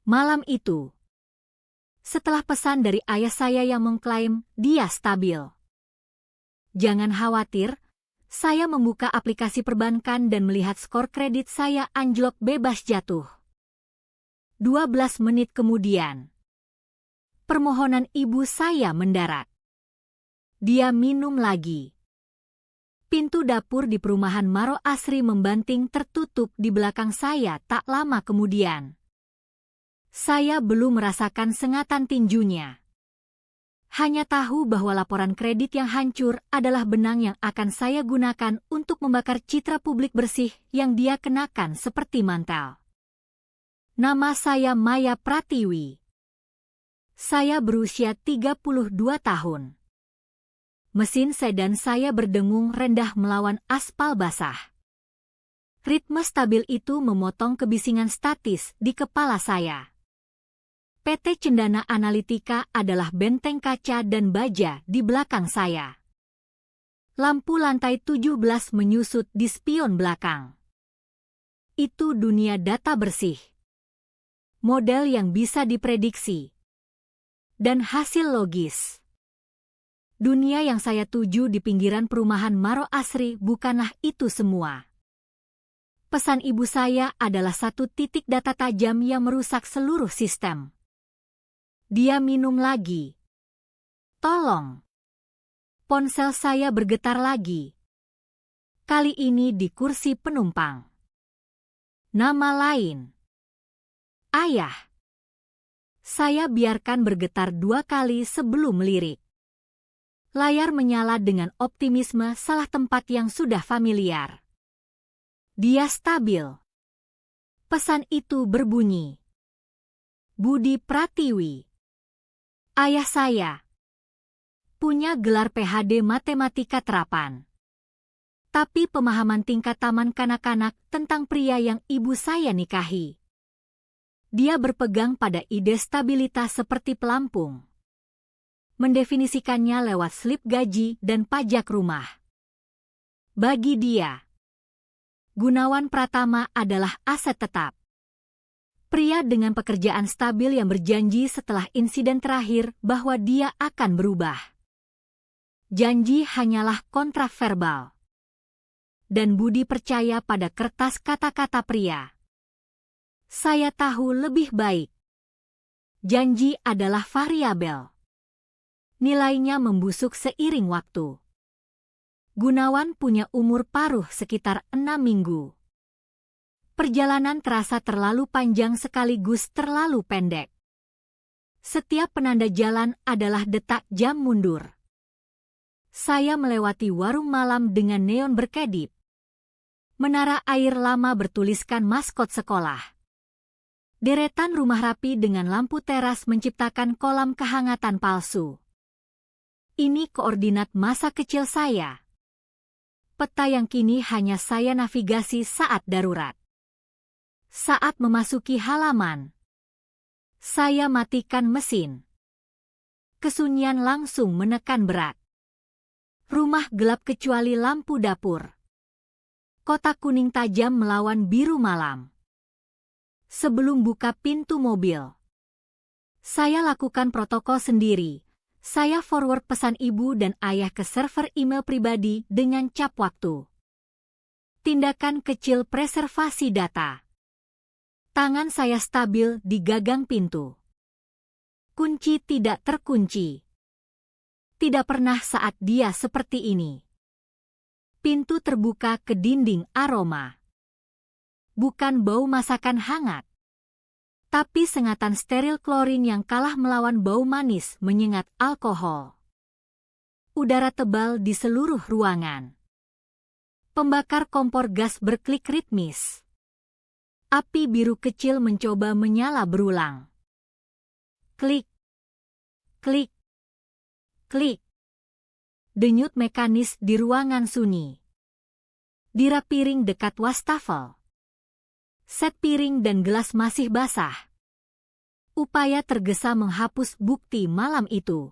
Malam itu, setelah pesan dari ayah saya yang mengklaim dia stabil. Jangan khawatir, saya membuka aplikasi perbankan dan melihat skor kredit saya anjlok bebas jatuh. 12 menit kemudian, permohonan ibu saya mendarat. Dia minum lagi. Pintu dapur di perumahan Maro Asri membanting tertutup di belakang saya tak lama kemudian. Saya belum merasakan sengatan tinjunya. Hanya tahu bahwa laporan kredit yang hancur adalah benang yang akan saya gunakan untuk membakar citra publik bersih yang dia kenakan seperti mantel. Nama saya Maya Pratiwi. Saya berusia 32 tahun. Mesin sedan saya berdengung rendah melawan aspal basah. Ritme stabil itu memotong kebisingan statis di kepala saya. PT Cendana Analitika adalah benteng kaca dan baja di belakang saya. Lampu lantai 17 menyusut di spion belakang. Itu dunia data bersih. Model yang bisa diprediksi. Dan hasil logis. Dunia yang saya tuju di pinggiran perumahan Maro Asri bukanlah itu semua. Pesan ibu saya adalah satu titik data tajam yang merusak seluruh sistem. Dia minum lagi. Tolong. Ponsel saya bergetar lagi. Kali ini di kursi penumpang. Nama lain. Ayah. Saya biarkan bergetar 2 kali sebelum melirik. Layar menyala dengan optimisme salah tempat yang sudah familiar. Dia stabil. Pesan itu berbunyi. Budi Pratiwi. Ayah saya. Punya gelar PhD Matematika Terapan. Tapi pemahaman tingkat taman kanak-kanak tentang pria yang ibu saya nikahi. Dia berpegang pada ide stabilitas seperti pelampung. Mendefinisikannya lewat slip gaji dan pajak rumah. Bagi dia, Gunawan Pratama adalah aset tetap. Pria dengan pekerjaan stabil yang berjanji setelah insiden terakhir bahwa dia akan berubah. Janji hanyalah kontrak verbal. Dan Budi percaya pada kertas kata-kata pria. Saya tahu lebih baik. Janji adalah variabel. Nilainya membusuk seiring waktu. Gunawan punya umur paruh sekitar 6 minggu. Perjalanan terasa terlalu panjang sekaligus terlalu pendek. Setiap penanda jalan adalah detak jam mundur. Saya melewati warung malam dengan neon berkedip. Menara air lama bertuliskan maskot sekolah. Deretan rumah rapi dengan lampu teras menciptakan kolam kehangatan palsu. Ini koordinat masa kecil saya. Peta yang kini hanya saya navigasi saat darurat. Saat memasuki halaman, saya matikan mesin. Kesunyian langsung menekan berat. Rumah gelap kecuali lampu dapur. Kotak kuning tajam melawan biru malam. Sebelum buka pintu mobil, saya lakukan protokol sendiri. Saya forward pesan ibu dan ayah ke server email pribadi dengan cap waktu. Tindakan kecil preservasi data. Tangan saya stabil di gagang pintu. Kunci tidak terkunci. Tidak pernah saat dia seperti ini. Pintu terbuka ke dinding aroma. Bukan bau masakan hangat. Tapi sengatan steril klorin yang kalah melawan bau manis menyengat alkohol. Udara tebal di seluruh ruangan. Pembakar kompor gas berklik ritmis. Api biru kecil mencoba menyala berulang. Klik, klik, klik. Denyut mekanis di ruangan sunyi. Dira piring dekat wastafel. Set piring dan gelas masih basah. Upaya tergesa menghapus bukti malam itu.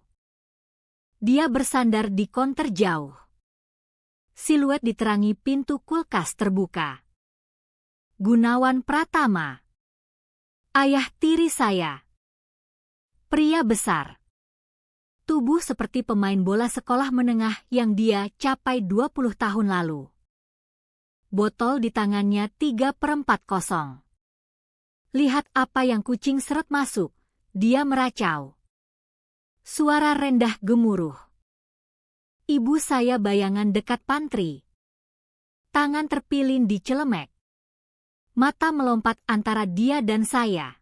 Dia bersandar di konter jauh. Siluet diterangi pintu kulkas terbuka. Gunawan Pratama. Ayah tiri saya. Pria besar. Tubuh seperti pemain bola sekolah menengah yang dia capai 20 tahun lalu. Botol di tangannya 3/4 kosong. Lihat apa yang kucing seret masuk, dia meracau. Suara rendah gemuruh. Ibu saya bayangan dekat pantry. Tangan terpilin di celemek. Mata melompat antara dia dan saya.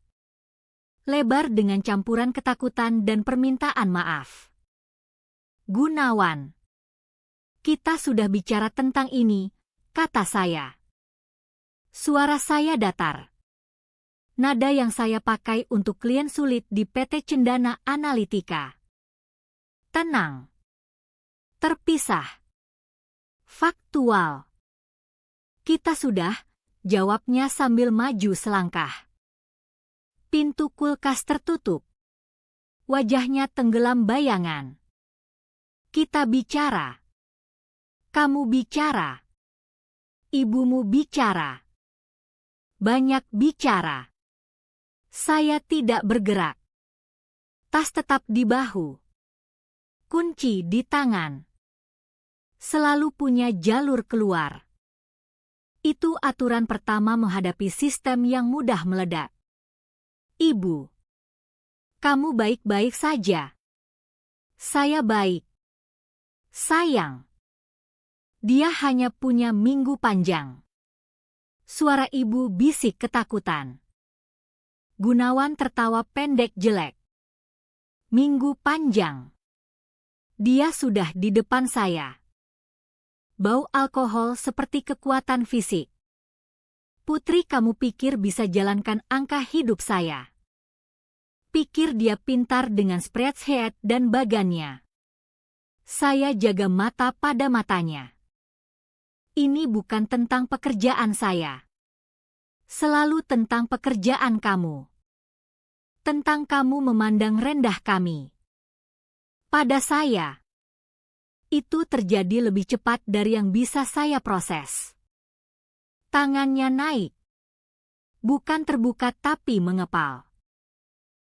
Lebar dengan campuran ketakutan dan permintaan maaf. Gunawan. Kita sudah bicara tentang ini, kata saya. Suara saya datar. Nada yang saya pakai untuk klien sulit di PT Cendana Analitika. Tenang. Terpisah. Faktual. Kita sudah, jawabnya sambil maju selangkah. Pintu kulkas tertutup. Wajahnya tenggelam bayangan. Kita bicara. Kamu bicara. Ibumu bicara. Banyak bicara. Saya tidak bergerak. Tas tetap di bahu. Kunci di tangan. Selalu punya jalur keluar. Itu aturan pertama menghadapi sistem yang mudah meledak. Ibu. Kamu baik-baik saja. Saya baik. Sayang. Dia hanya punya minggu panjang. Suara ibu bisik ketakutan. Gunawan tertawa pendek jelek. Minggu panjang. Dia sudah di depan saya. Bau alkohol seperti kekuatan fisik. Putri, kamu pikir bisa jalankan angka hidup saya? Pikir dia pintar dengan spreadsheet dan bagannya. Saya jaga mata pada matanya. Ini bukan tentang pekerjaan saya. Selalu tentang pekerjaan kamu. Tentang kamu memandang rendah kami. Pada saya. Itu terjadi lebih cepat dari yang bisa saya proses. Tangannya naik. Bukan terbuka tapi mengepal.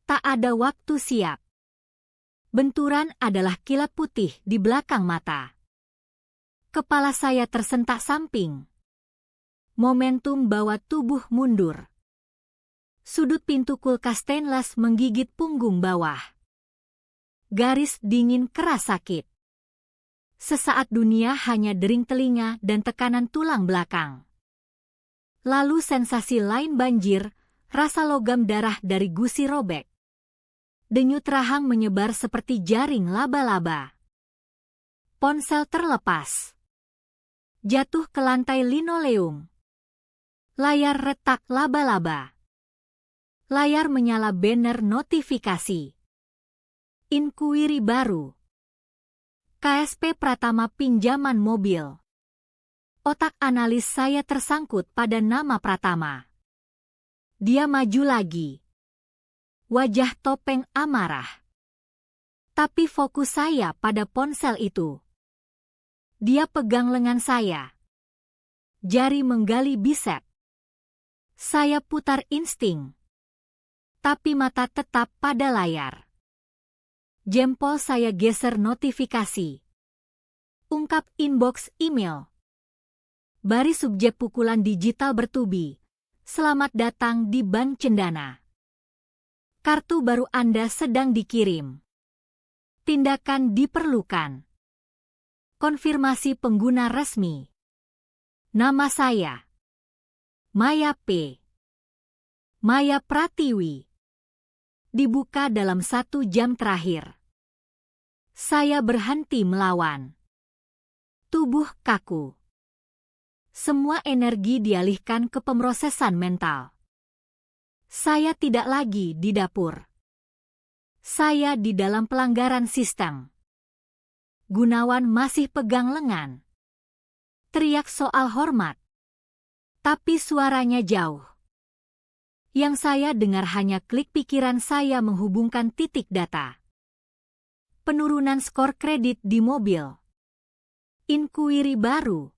Tak ada waktu siap. Benturan adalah kilat putih di belakang mata. Kepala saya tersentak samping. Momentum bawa tubuh mundur. Sudut pintu kulkas stainless menggigit punggung bawah. Garis dingin keras sakit. Sesaat dunia hanya dering telinga dan tekanan tulang belakang. Lalu sensasi lain banjir, rasa logam darah dari gusi robek. Denyut rahang menyebar seperti jaring laba-laba. Ponsel terlepas. Jatuh ke lantai linoleum. Layar retak laba-laba. Layar menyala banner notifikasi. Inquiry baru. KSP Pratama pinjaman mobil. Otak analis saya tersangkut pada nama Pratama. Dia maju lagi. Wajah topeng amarah. Tapi fokus saya pada ponsel itu. Dia pegang lengan saya. Jari menggali bisep. Saya putar insting. Tapi mata tetap pada layar. Jempol saya geser notifikasi. Ungkap inbox email. Baris subjek pukulan digital bertubi. Selamat datang di Bank Cendana. Kartu baru Anda sedang dikirim. Tindakan diperlukan. Konfirmasi pengguna resmi. Nama saya. Maya P. Maya Pratiwi. Dibuka dalam 1 jam terakhir. Saya berhenti melawan. Tubuh kaku. Semua energi dialihkan ke pemrosesan mental. Saya tidak lagi di dapur. Saya di dalam pelanggaran sistem. Gunawan masih pegang lengan. Teriak soal hormat. Tapi suaranya jauh. Yang saya dengar hanya klik pikiran saya menghubungkan titik data. Penurunan skor kredit di mobil. Inquiry baru.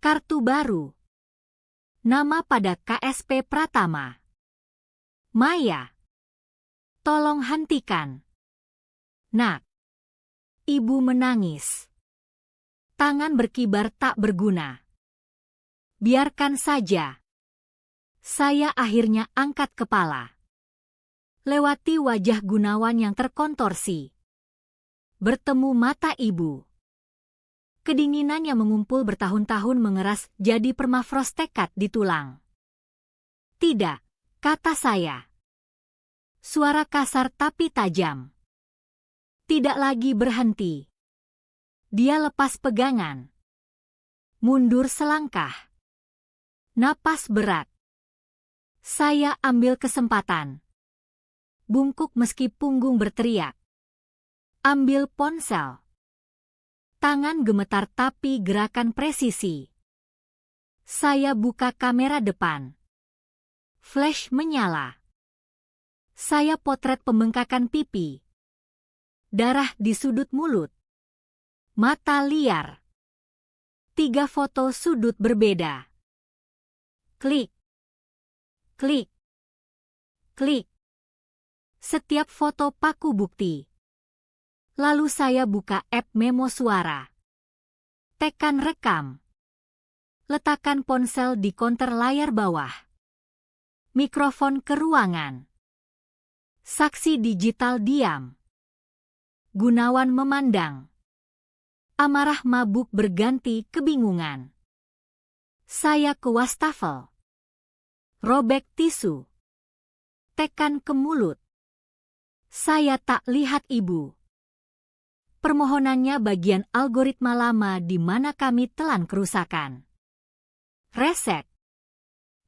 Kartu baru. Nama pada KSP Pratama. Maya, tolong hentikan. Nak. Ibu menangis. Tangan berkibar tak berguna. Biarkan saja. Saya akhirnya angkat kepala. Lewati wajah Gunawan yang terkontorsi. Bertemu mata ibu. Kedinginan yang mengumpul bertahun-tahun mengeras jadi permafrost tekad di tulang. Tidak, kata saya. Suara kasar tapi tajam. Tidak lagi berhenti. Dia lepas pegangan. Mundur selangkah. Napas berat. Saya ambil kesempatan. Bungkuk meski punggung berteriak. Ambil ponsel. Tangan gemetar tapi gerakan presisi. Saya buka kamera depan. Flash menyala. Saya potret pembengkakan pipi. Darah di sudut mulut. Mata liar. 3 foto sudut berbeda. Klik. Klik. Klik. Setiap foto paku bukti. Lalu saya buka app memo suara. Tekan rekam. Letakkan ponsel di konter layar bawah. Mikrofon ke ruangan. Saksi digital diam. Gunawan memandang. Amarah mabuk berganti kebingungan. Saya ke wastafel. Robek tisu. Tekan ke mulut. Saya tak lihat ibu. Permohonannya bagian algoritma lama di mana kami telan kerusakan. Reset.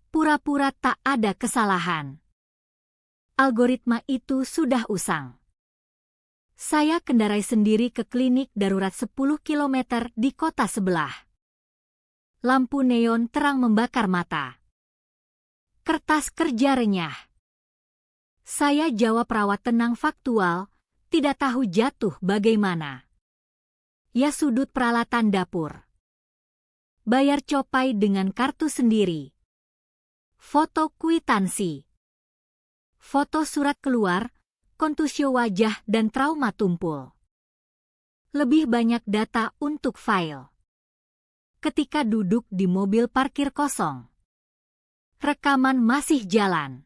Pura-pura tak ada kesalahan. Algoritma itu sudah usang. Saya kendarai sendiri ke klinik darurat 10 km di kota sebelah. Lampu neon terang membakar mata. Kertas kerja renyah. Saya jawab rawat tenang faktual, tidak tahu jatuh bagaimana. Ya sudut peralatan dapur. Bayar copai dengan kartu sendiri. Foto kwitansi. Foto surat keluar, kontusio wajah dan trauma tumpul. Lebih banyak data untuk file. Ketika duduk di mobil parkir kosong. Rekaman masih jalan.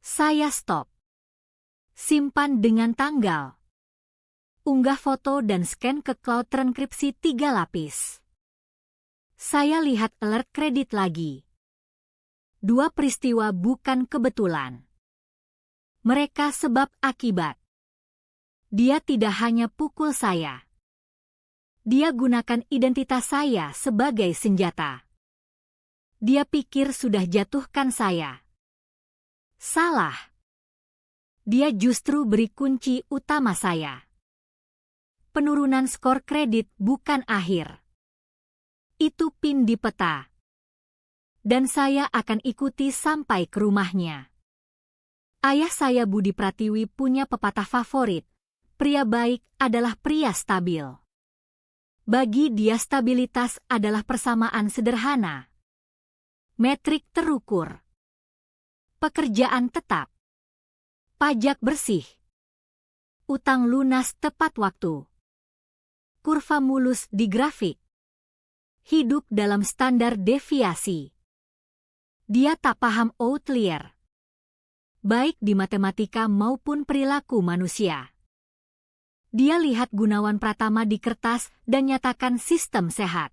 Saya stop. Simpan dengan tanggal. Unggah foto dan scan ke cloud transkripsi 3 lapis. Saya lihat alert kredit lagi. 2 peristiwa bukan kebetulan. Mereka sebab akibat. Dia tidak hanya pukul saya. Dia gunakan identitas saya sebagai senjata. Dia pikir sudah jatuhkan saya. Salah. Dia justru beri kunci utama saya. Penurunan skor kredit bukan akhir. Itu pin di peta. Dan saya akan ikuti sampai ke rumahnya. Ayah saya Budi Pratiwi punya pepatah favorit, pria baik adalah pria stabil. Bagi dia stabilitas adalah persamaan sederhana. Metrik terukur. Pekerjaan tetap. Pajak bersih. Utang lunas tepat waktu. Kurva mulus di grafik. Hidup dalam standar deviasi. Dia tak paham outlier. Baik di matematika maupun perilaku manusia. Dia lihat Gunawan Pratama di kertas dan nyatakan sistem sehat.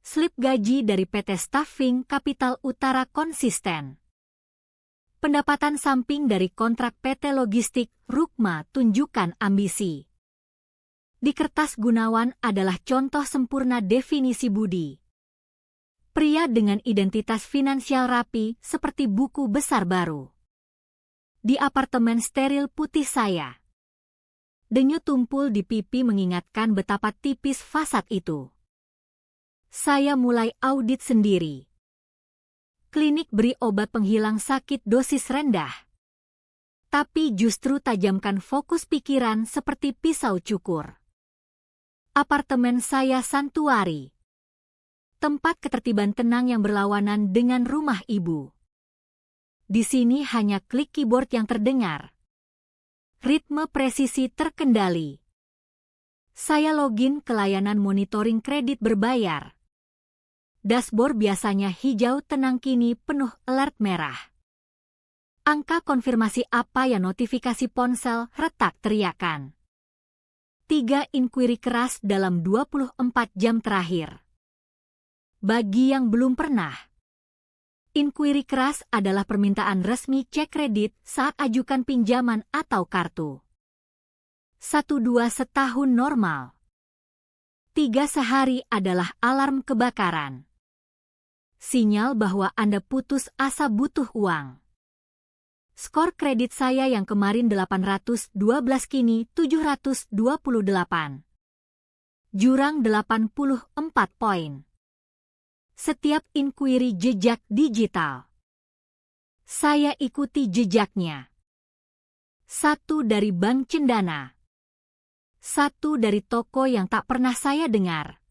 Slip gaji dari PT Staffing Kapital Utara konsisten. Pendapatan samping dari kontrak PT Logistik Rukma tunjukkan ambisi. Di kertas Gunawan adalah contoh sempurna definisi budi. Pria dengan identitas finansial rapi seperti buku besar baru. Di apartemen steril putih saya. Denyut tumpul di pipi mengingatkan betapa tipis fasad itu. Saya mulai audit sendiri. Klinik beri obat penghilang sakit dosis rendah. Tapi justru tajamkan fokus pikiran seperti pisau cukur. Apartemen saya santuari. Tempat ketertiban tenang yang berlawanan dengan rumah ibu. Di sini hanya klik keyboard yang terdengar. Ritme presisi terkendali. Saya login ke layanan monitoring kredit berbayar. Dashboard biasanya hijau tenang, kini penuh alert merah. Angka konfirmasi apa ya, notifikasi ponsel retak teriakan. 3 inquiry keras dalam 24 jam terakhir. Bagi yang belum pernah, inquiry keras adalah permintaan resmi cek kredit saat ajukan pinjaman atau kartu. 1-2 setahun normal. 3 sehari adalah alarm kebakaran. Sinyal bahwa Anda putus asa butuh uang. Skor kredit saya yang kemarin 812 kini 728. Jurang 84 poin. Setiap inquiry jejak digital. Saya ikuti jejaknya. 1 dari Bank Cendana. 1 dari toko yang tak pernah saya dengar.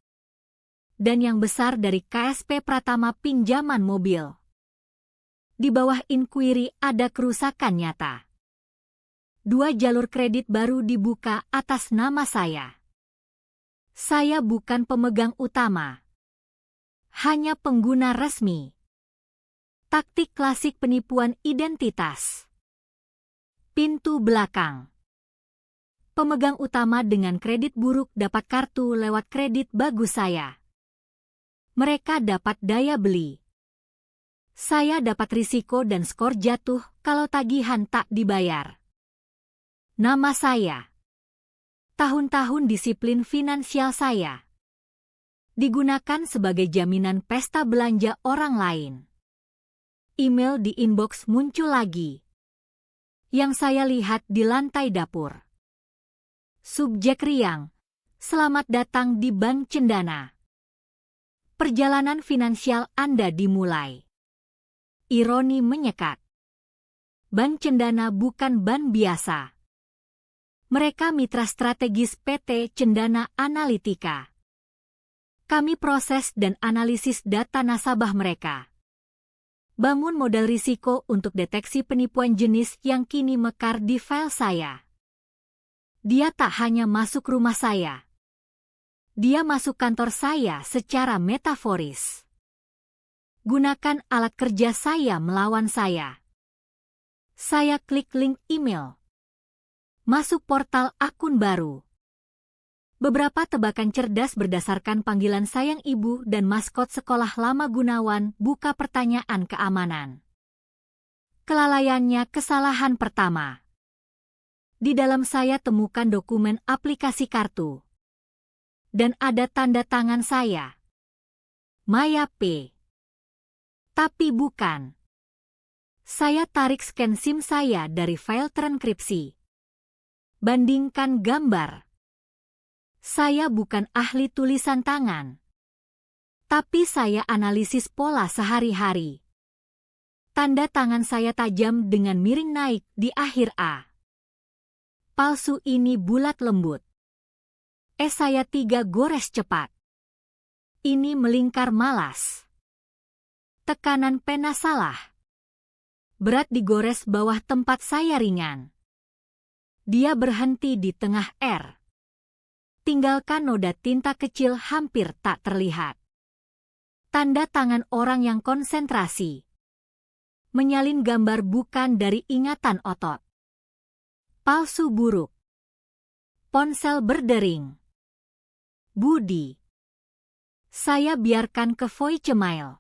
Dan yang besar dari KSP Pratama Pinjaman Mobil. Di bawah inquiry ada kerusakan nyata. 2 jalur kredit baru dibuka atas nama saya. Saya bukan pemegang utama. Hanya pengguna resmi. Taktik klasik penipuan identitas. Pintu belakang. Pemegang utama dengan kredit buruk dapat kartu lewat kredit bagus saya. Mereka dapat daya beli. Saya dapat risiko dan skor jatuh kalau tagihan tak dibayar. Nama saya. Tahun-tahun disiplin finansial saya. Digunakan sebagai jaminan pesta belanja orang lain. Email di inbox muncul lagi. Yang saya lihat di lantai dapur. Subjek riang, selamat datang di Bank Cendana. Perjalanan finansial Anda dimulai. Ironi menyekat. Bank Cendana bukan bank biasa. Mereka mitra strategis PT Cendana Analitika. Kami proses dan analisis data nasabah mereka. Bangun modal risiko untuk deteksi penipuan jenis yang kini mekar di file saya. Dia tak hanya masuk rumah saya. Dia masuk kantor saya secara metaforis. Gunakan alat kerja saya melawan saya. Saya klik link email. Masuk portal akun baru. Beberapa tebakan cerdas berdasarkan panggilan sayang ibu dan maskot sekolah lama Gunawan buka pertanyaan keamanan. Kelalaiannya kesalahan pertama. Di dalam saya temukan dokumen aplikasi kartu. Dan ada tanda tangan saya. Maya P. Tapi bukan. Saya tarik scan SIM saya dari file terenkripsi. Bandingkan gambar. Saya bukan ahli tulisan tangan. Tapi saya analisis pola sehari-hari. Tanda tangan saya tajam dengan miring naik di akhir A. Palsu ini bulat lembut. Saya 3 gores cepat. Ini melingkar malas. Tekanan pena salah. Berat digores bawah tempat saya ringan. Dia berhenti di tengah R. Tinggalkan noda tinta kecil hampir tak terlihat. Tanda tangan orang yang konsentrasi. Menyalin gambar bukan dari ingatan otot. Palsu buruk. Ponsel berdering. Budi. Saya biarkan ke voicemail.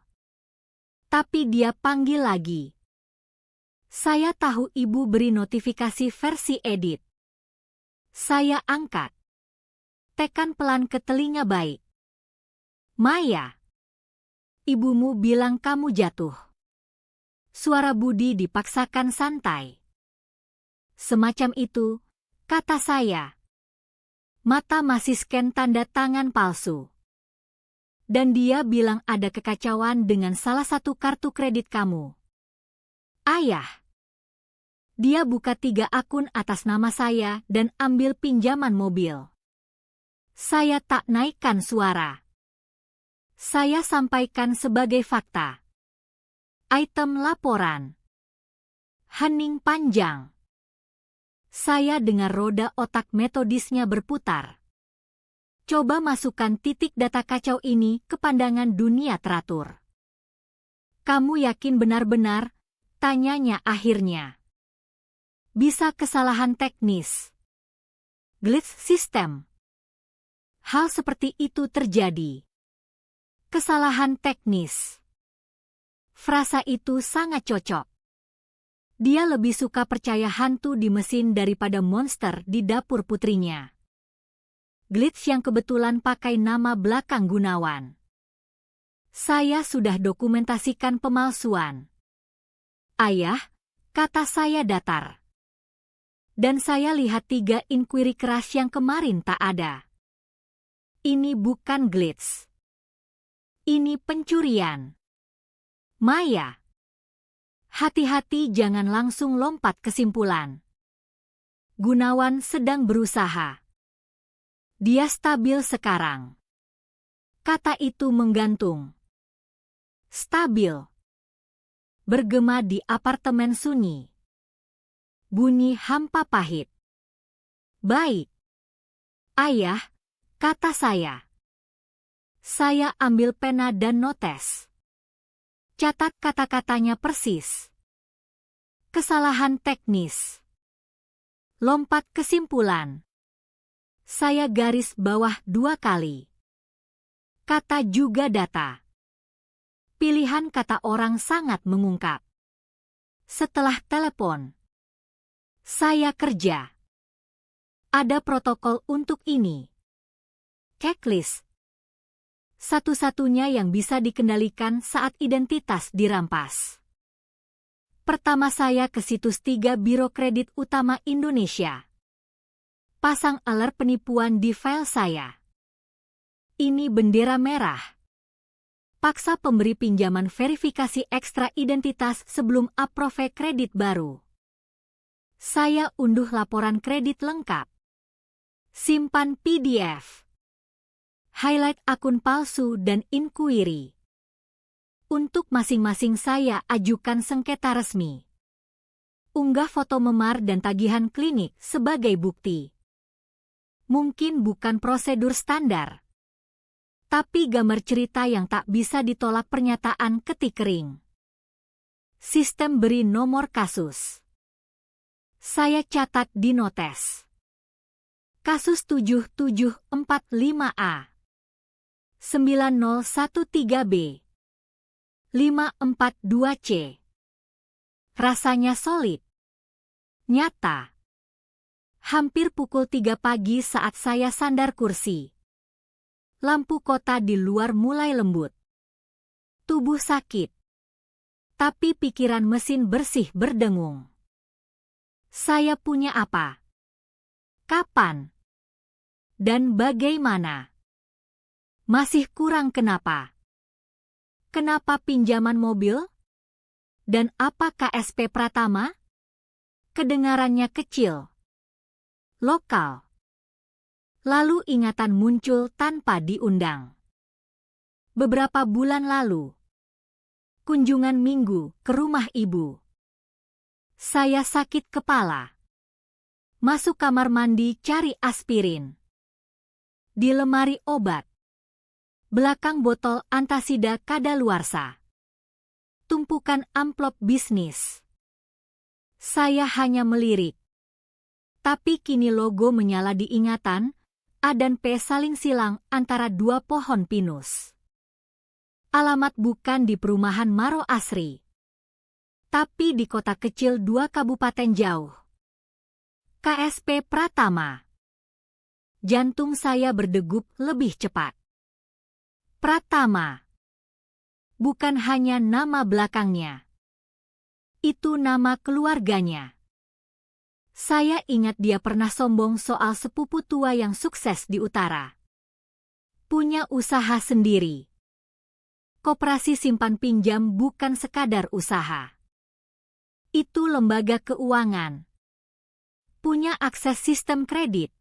Tapi dia panggil lagi. Saya tahu ibu beri notifikasi versi edit. Saya angkat. Tekan pelan ke telinga baik. Maya. Ibumu bilang kamu jatuh. Suara Budi dipaksakan santai. Semacam itu, kata saya. Mata masih scan tanda tangan palsu. Dan dia bilang ada kekacauan dengan salah satu kartu kredit kamu. Ayah. Dia buka 3 akun atas nama saya dan ambil pinjaman mobil. Saya tak naikkan suara. Saya sampaikan sebagai fakta. Item laporan. Hening panjang. Saya dengar roda otak metodisnya berputar. Coba masukkan titik data kacau ini ke pandangan dunia teratur. Kamu yakin benar-benar? Tanyanya akhirnya. Bisa kesalahan teknis. Glitch sistem. Hal seperti itu terjadi. Kesalahan teknis. Frasa itu sangat cocok. Dia lebih suka percaya hantu di mesin daripada monster di dapur putrinya. Glitch yang kebetulan pakai nama belakang Gunawan. Saya sudah dokumentasikan pemalsuan. Ayah, kata saya datar. Dan saya lihat 3 inquiry keras yang kemarin tak ada. Ini bukan glitch. Ini pencurian. Maya. Hati-hati jangan langsung lompat kesimpulan. Gunawan sedang berusaha. Dia stabil sekarang. Kata itu menggantung. Stabil. Bergema di apartemen sunyi. Bunyi hampa pahit. Baik. Ayah, kata saya. Saya ambil pena dan notes. Catat kata-katanya persis. Kesalahan teknis. Lompat kesimpulan. Saya garis bawah 2 kali. Kata juga data. Pilihan kata orang sangat mengungkap. Setelah telepon. Saya kerja. Ada protokol untuk ini. Checklist. Satu-satunya yang bisa dikendalikan saat identitas dirampas. Pertama saya ke situs 3 Biro Kredit Utama Indonesia. Pasang alert penipuan di file saya. Ini bendera merah. Paksa pemberi pinjaman verifikasi ekstra identitas sebelum approve kredit baru. Saya unduh laporan kredit lengkap. Simpan PDF. Highlight akun palsu dan inquiry. Untuk masing-masing saya ajukan sengketa resmi. Unggah foto memar dan tagihan klinik sebagai bukti. Mungkin bukan prosedur standar. Tapi gambar cerita yang tak bisa ditolak pernyataan ketik kering. Sistem beri nomor kasus. Saya catat di notes. Kasus 7745A. 9013B. 542C. Rasanya solid. Nyata. Hampir pukul 3 pagi saat saya sandar kursi. Lampu kota di luar mulai lembut. Tubuh sakit. Tapi pikiran mesin bersih berdengung. Saya punya apa? Kapan? Dan bagaimana? Masih kurang kenapa? Kenapa pinjaman mobil? Dan apa KSP Pratama? Kedengarannya kecil. Lokal. Lalu ingatan muncul tanpa diundang. Beberapa bulan lalu. Kunjungan minggu ke rumah ibu. Saya sakit kepala. Masuk kamar mandi cari aspirin. Di lemari obat. Belakang botol antasida kadaluarsa. Tumpukan amplop bisnis. Saya hanya melirik. Tapi kini logo menyala di ingatan, A dan P saling silang antara 2 pohon pinus. Alamat bukan di perumahan Maro Asri. Tapi di kota kecil 2 kabupaten jauh. KSP Pratama. Jantung saya berdegup lebih cepat. Pratama. Bukan hanya nama belakangnya. Itu nama keluarganya. Saya ingat dia pernah sombong soal sepupu tua yang sukses di utara. Punya usaha sendiri. Koperasi simpan pinjam bukan sekadar usaha. Itu lembaga keuangan. Punya akses sistem kredit.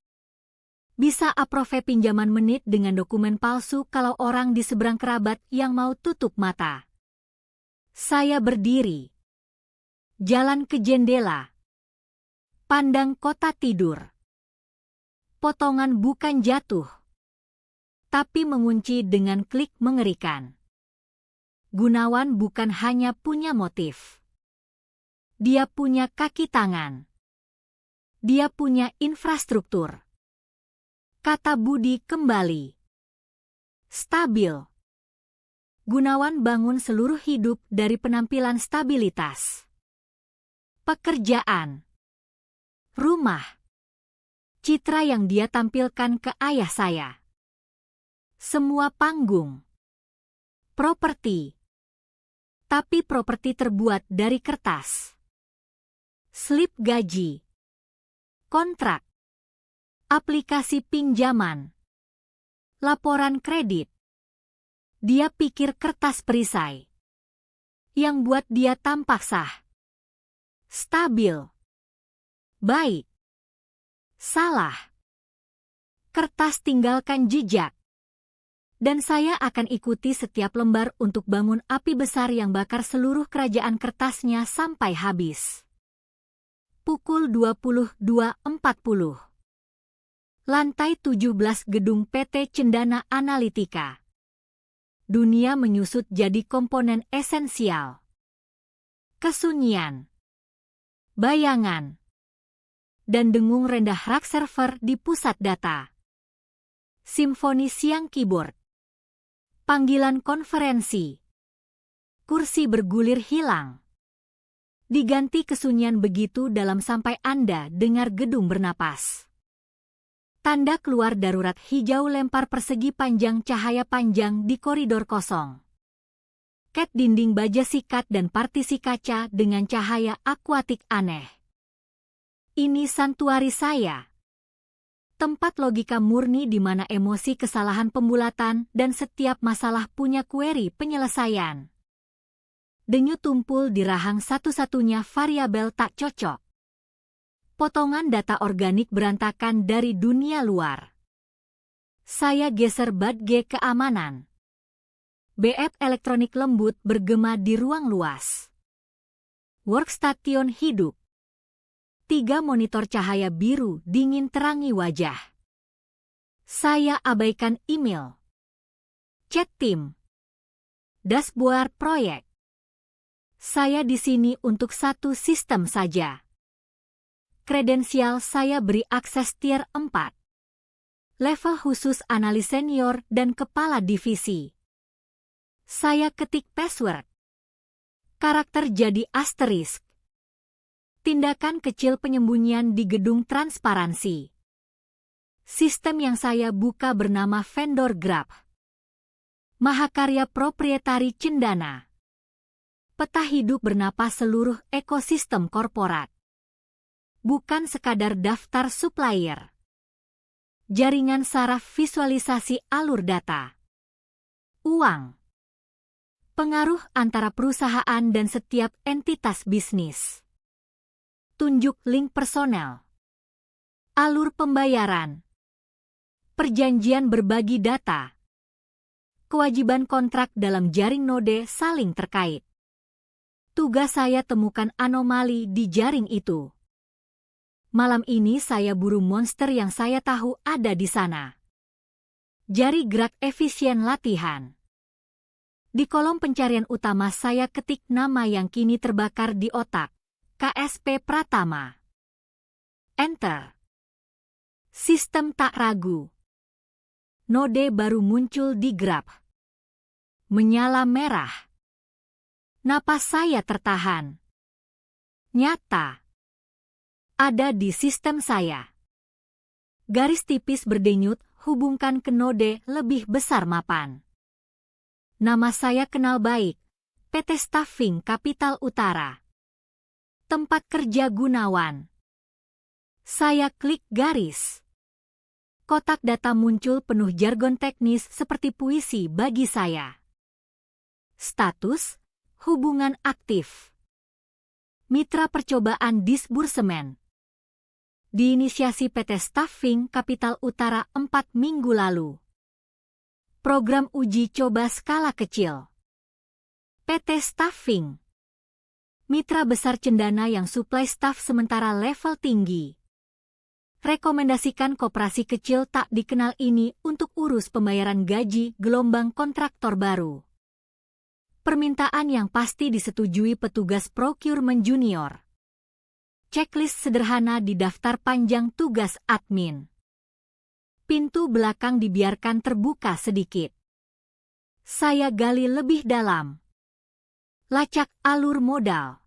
Bisa approve pinjaman menit dengan dokumen palsu kalau orang di seberang kerabat yang mau tutup mata. Saya berdiri. Jalan ke jendela. Pandang kota tidur. Potongan bukan jatuh, tapi mengunci dengan klik mengerikan. Gunawan bukan hanya punya motif. Dia punya kaki tangan. Dia punya infrastruktur. Kata Budi kembali. Stabil. Gunawan bangun seluruh hidup dari penampilan stabilitas. Pekerjaan. Rumah. Citra yang dia tampilkan ke ayah saya. Semua panggung. Properti. Tapi properti terbuat dari kertas. Slip gaji. Kontrak. Aplikasi pinjaman. Laporan kredit. Dia pikir kertas perisai. Yang buat dia tampak sah. Stabil. Baik. Salah. Kertas tinggalkan jejak. Dan saya akan ikuti setiap lembar untuk bangun api besar yang bakar seluruh kerajaan kertasnya sampai habis. Pukul 22.40. Lantai 17 gedung PT Cendana Analitika. Dunia menyusut jadi komponen esensial. Kesunyian. Bayangan. Dan dengung rendah rak server di pusat data. Simfoni siang keyboard. Panggilan konferensi. Kursi bergulir hilang. Diganti kesunyian begitu dalam sampai Anda dengar gedung bernapas. Tanda keluar darurat hijau lempar persegi panjang cahaya panjang di koridor kosong. Cat dinding baja sikat dan partisi kaca dengan cahaya akuatik aneh. Ini santuari saya. Tempat logika murni di mana emosi kesalahan pembulatan dan setiap masalah punya kueri penyelesaian. Denyut tumpul di rahang satu-satunya variabel tak cocok. Potongan data organik berantakan dari dunia luar. Saya geser badge keamanan. BF elektronik lembut bergema di ruang luas. Workstation hidup. 3 monitor cahaya biru dingin terangi wajah. Saya abaikan email. Chat tim. Dashboard proyek. Saya di sini untuk satu sistem saja. Kredensial saya beri akses tier 4. Level khusus analis senior dan kepala divisi. Saya ketik password. Karakter jadi asterisk. Tindakan kecil penyembunyian di gedung transparansi. Sistem yang saya buka bernama Vendor Graph. Mahakarya proprietari Cendana. Peta hidup bernapas seluruh ekosistem korporat. Bukan sekadar daftar supplier. Jaringan saraf visualisasi alur data. Uang. Pengaruh antara perusahaan dan setiap entitas bisnis. Tunjuk link personel. Alur pembayaran. Perjanjian berbagi data. Kewajiban kontrak dalam jaring node saling terkait. Tugas saya temukan anomali di jaring itu. Malam ini saya buru monster yang saya tahu ada di sana. Jari gerak efisien latihan. Di kolom pencarian utama saya ketik nama yang kini terbakar di otak. KSP Pratama. Enter. Sistem tak ragu. Node baru muncul di graph. Menyala merah. Napas saya tertahan. Nyata. Ada di sistem saya. Garis tipis berdenyut, hubungkan ke node lebih besar mapan. Nama saya kenal baik. PT Staffing Capital Utara. Tempat kerja Gunawan. Saya klik garis. Kotak data muncul penuh jargon teknis seperti puisi bagi saya. Status. Hubungan aktif. Mitra percobaan disbursemen. Diinisiasi PT Staffing Capital Utara 4 minggu lalu. Program uji coba skala kecil. PT Staffing. Mitra besar cendana yang suplai staf sementara level tinggi. Rekomendasikan koperasi kecil tak dikenal ini untuk urus pembayaran gaji gelombang kontraktor baru. Permintaan yang pasti disetujui petugas procurement junior. Checklist sederhana di daftar panjang tugas admin. Pintu belakang dibiarkan terbuka sedikit. Saya gali lebih dalam. Lacak alur modal.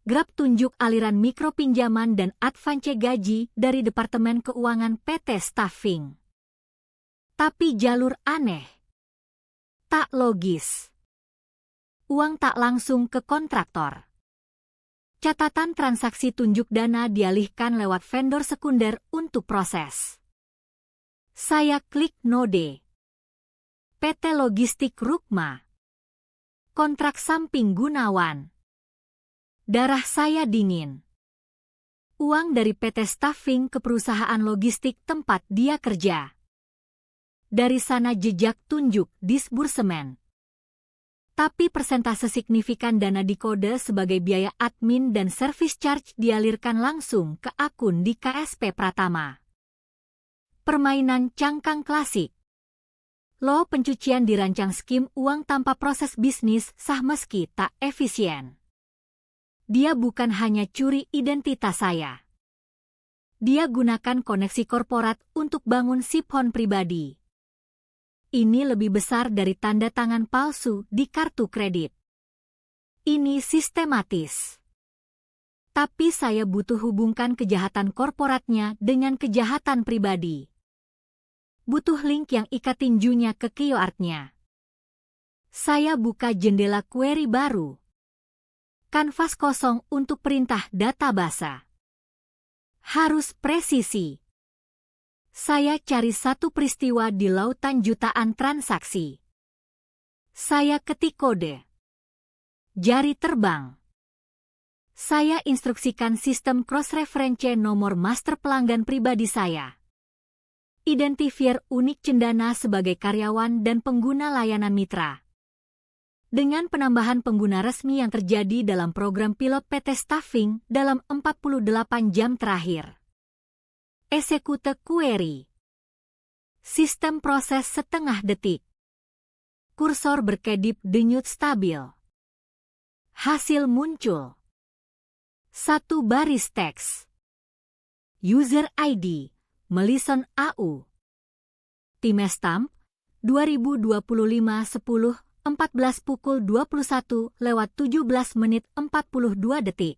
Grab tunjuk aliran mikropinjaman dan advance gaji dari Departemen Keuangan PT Staffing. Tapi jalur aneh. Tak logis. Uang tak langsung ke kontraktor. Catatan transaksi tunjuk dana dialihkan lewat vendor sekunder untuk proses. Saya klik node. PT Logistik Rukma. Kontrak samping Gunawan. Darah saya dingin. Uang dari PT Staffing ke perusahaan logistik tempat dia kerja. Dari sana jejak tunjuk disbursemen. Tapi persentase signifikan dana dikode sebagai biaya admin dan service charge dialirkan langsung ke akun di KSP Pratama. Permainan cangkang klasik. Lo pencucian dirancang skim uang tanpa proses bisnis sah meski tak efisien. Dia bukan hanya curi identitas saya. Dia gunakan koneksi korporat untuk bangun sipon pribadi. Ini lebih besar dari tanda tangan palsu di kartu kredit. Ini sistematis. Tapi saya butuh hubungkan kejahatan korporatnya dengan kejahatan pribadi. Butuh link yang ikat tinjunya ke keyword-nya. Saya buka jendela query baru. Kanvas kosong untuk perintah database. Harus presisi. Saya cari satu peristiwa di lautan jutaan transaksi. Saya ketik kode. Jari terbang. Saya instruksikan sistem cross-reference nomor master pelanggan pribadi saya. Identifier unik cendana sebagai karyawan dan pengguna layanan mitra. Dengan penambahan pengguna resmi yang terjadi dalam program pilot PT Staffing dalam 48 jam terakhir. Execute query. Sistem proses setengah detik. Kursor berkedip denyut stabil. Hasil muncul. Satu baris teks. User ID, Melison AU. Timestamp, 2025-10-14 pukul 21:17:42.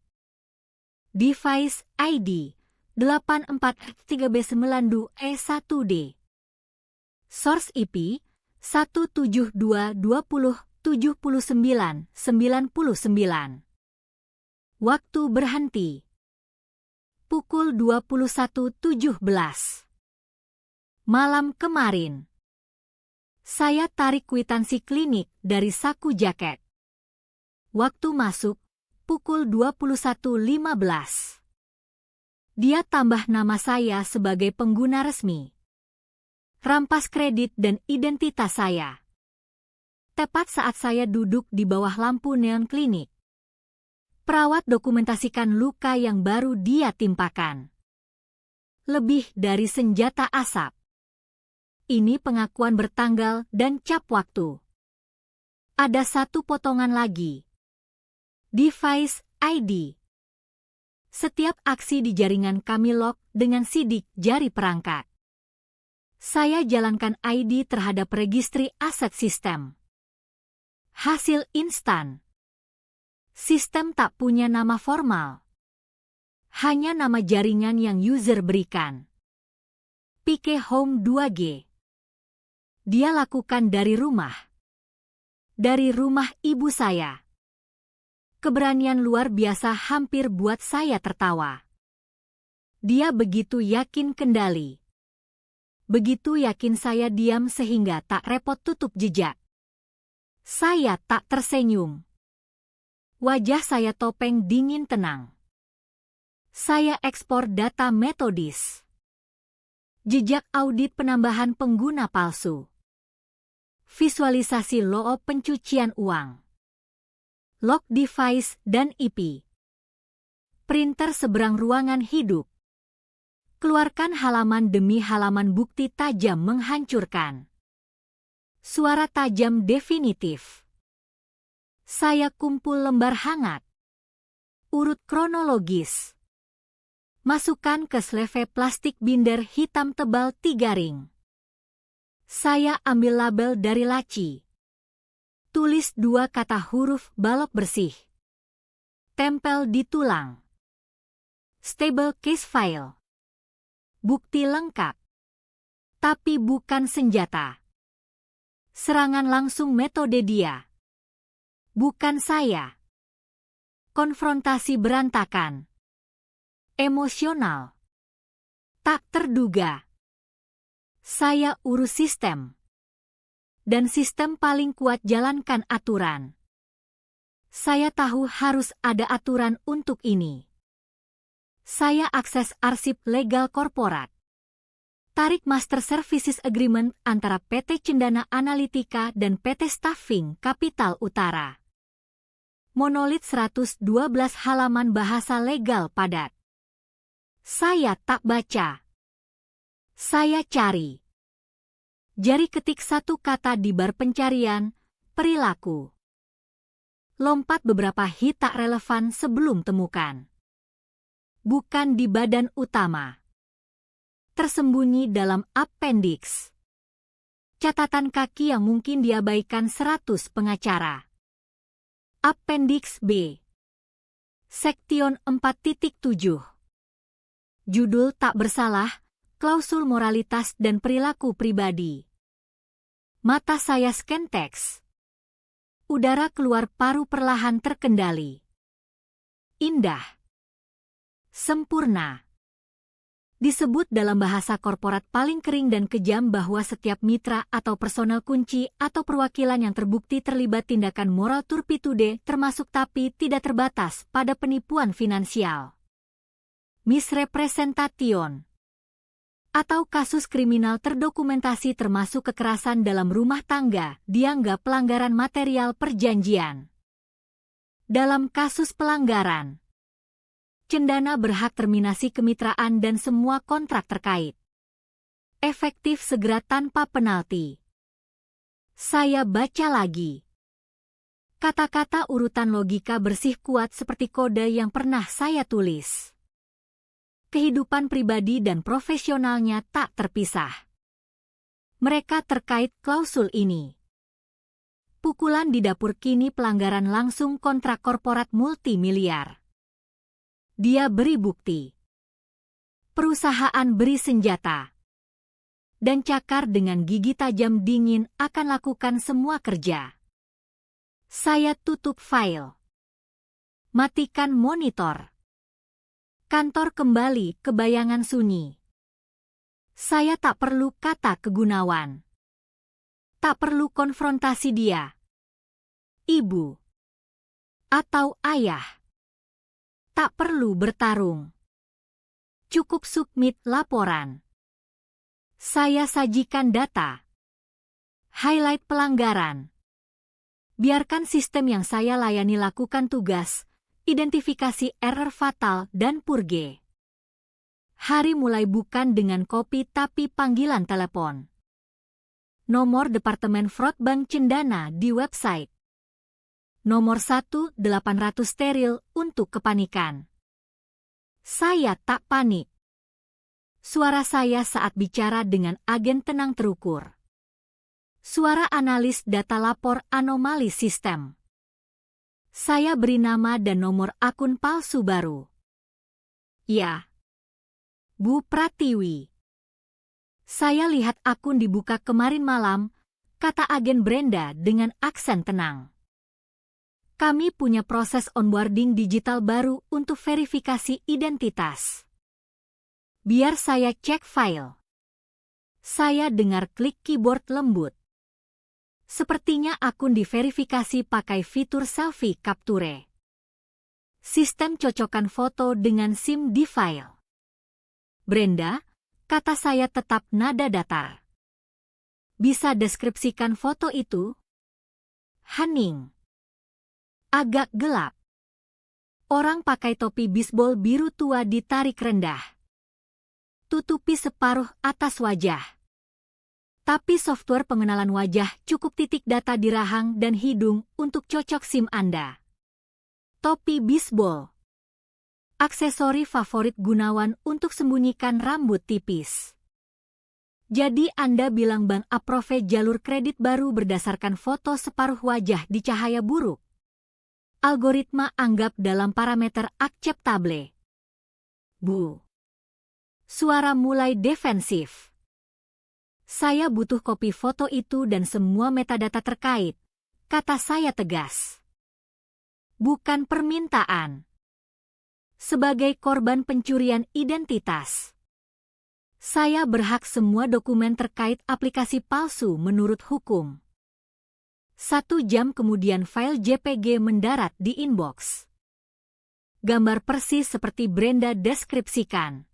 Device ID, 843B92E1D. Source IP, 172.20.79.99. Waktu berhenti. Pukul 21:17. Malam kemarin. Saya tarik kwitansi klinik dari saku jaket. Waktu masuk, pukul 21:15. Dia tambah nama saya sebagai pengguna resmi. Rampas kredit dan identitas saya. Tepat saat saya duduk di bawah lampu neon klinik. Perawat dokumentasikan luka yang baru dia timpakan. Lebih dari senjata asap. Ini pengakuan bertanggal dan cap waktu. Ada satu potongan lagi. Device ID. Setiap aksi di jaringan kami lock dengan sidik jari perangkat. Saya jalankan ID terhadap registri aset sistem. Hasil instan. Sistem tak punya nama formal. Hanya nama jaringan yang user berikan. PK Home 2G. Dia lakukan dari rumah. Dari rumah ibu saya. Keberanian luar biasa hampir buat saya tertawa. Dia begitu yakin kendali. Begitu yakin saya diam sehingga tak repot tutup jejak. Saya tak tersenyum. Wajah saya topeng dingin tenang. Saya ekspor data metodis. Jejak audit penambahan pengguna palsu. Visualisasi log pencucian uang. lock device, dan IP. Printer seberang ruangan hidup. Keluarkan halaman demi halaman bukti tajam menghancurkan. Suara tajam definitif. Saya kumpul lembar hangat. Urut kronologis. Masukkan ke sleve plastik binder hitam tebal 3 ring. Saya ambil label dari laci. Tulis 2 kata huruf balok bersih. Tempel di tulang. Stable case file. Bukti lengkap. Tapi bukan senjata. Serangan langsung metode dia. Bukan saya. Konfrontasi berantakan. Emosional. Tak terduga. Saya urus sistem. Dan sistem paling kuat jalankan aturan. Saya tahu harus ada aturan untuk ini. Saya akses arsip legal korporat. Tarik Master Services Agreement antara PT Cendana Analitika dan PT Staffing Capital Utara. Monolit 112 halaman bahasa legal padat. Saya tak baca. Saya cari. Jari ketik 1 kata di bar pencarian, perilaku. Lompat beberapa hit tak relevan sebelum temukan. Bukan di badan utama. Tersembunyi dalam appendix. Catatan kaki yang mungkin diabaikan 100 pengacara. Appendix B. Sektion 4.7. Judul tak bersalah, klausul moralitas dan perilaku pribadi. Mata saya scan teks. Udara keluar paru perlahan terkendali. Indah. Sempurna. Disebut dalam bahasa korporat paling kering dan kejam bahwa setiap mitra atau personel kunci atau perwakilan yang terbukti terlibat tindakan moral turpitude termasuk tapi tidak terbatas pada penipuan finansial, misrepresentation, atau kasus kriminal terdokumentasi termasuk kekerasan dalam rumah tangga dianggap pelanggaran material perjanjian. Dalam kasus pelanggaran, Cendana berhak terminasi kemitraan dan semua kontrak terkait. Efektif segera tanpa penalti. Saya baca lagi. Kata-kata urutan logika bersih kuat seperti kode yang pernah saya tulis. Kehidupan pribadi dan profesionalnya tak terpisah. Mereka terkait klausul ini. Pukulan di dapur kini pelanggaran langsung kontrak korporat multimiliar. Dia beri bukti. Perusahaan beri senjata. Dan cakar dengan gigi tajam dingin akan lakukan semua kerja. Saya tutup file. Matikan monitor. Kantor kembali ke bayangan sunyi. Saya tak perlu kata kegunawan. Tak perlu konfrontasi dia. Ibu. Atau ayah. Tak perlu bertarung. Cukup submit laporan. Saya sajikan data. Highlight pelanggaran. Biarkan sistem yang saya layani lakukan tugas, identifikasi error fatal dan purge. Hari mulai bukan dengan kopi tapi panggilan telepon. Nomor Departemen Fraud Bank Cendana di website. Nomor 1-800 steril untuk kepanikan. Saya tak panik. Suara saya saat bicara dengan agen tenang terukur. Suara analis data lapor anomali sistem. Saya beri nama dan nomor akun palsu baru. Ya. Bu Pratiwi. Saya lihat akun dibuka kemarin malam, kata agen Brenda dengan aksen tenang. Kami punya proses onboarding digital baru untuk verifikasi identitas. Biar saya cek file. Saya dengar klik keyboard lembut. Sepertinya akun diverifikasi pakai fitur selfie capture. Sistem cocokkan foto dengan SIM di file. Brenda, kata saya tetap nada datar. Bisa deskripsikan foto itu? Hening. agak gelap. Orang pakai topi bisbol biru tua ditarik rendah. Tutupi separuh atas wajah. Tapi software pengenalan wajah cukup titik data di rahang dan hidung untuk cocok SIM Anda. Topi bisbol. Aksesori favorit Gunawan untuk sembunyikan rambut tipis. Jadi Anda bilang Bank approve jalur kredit baru berdasarkan foto separuh wajah di cahaya buruk. Algoritma anggap dalam parameter acceptable. Bu. Suara mulai defensif. Saya butuh kopi foto itu dan semua metadata terkait, kata saya tegas. Bukan permintaan. Sebagai korban pencurian identitas, saya berhak semua dokumen terkait aplikasi palsu menurut hukum. 1 jam kemudian file JPG mendarat di inbox. Gambar persis seperti Brenda deskripsikan.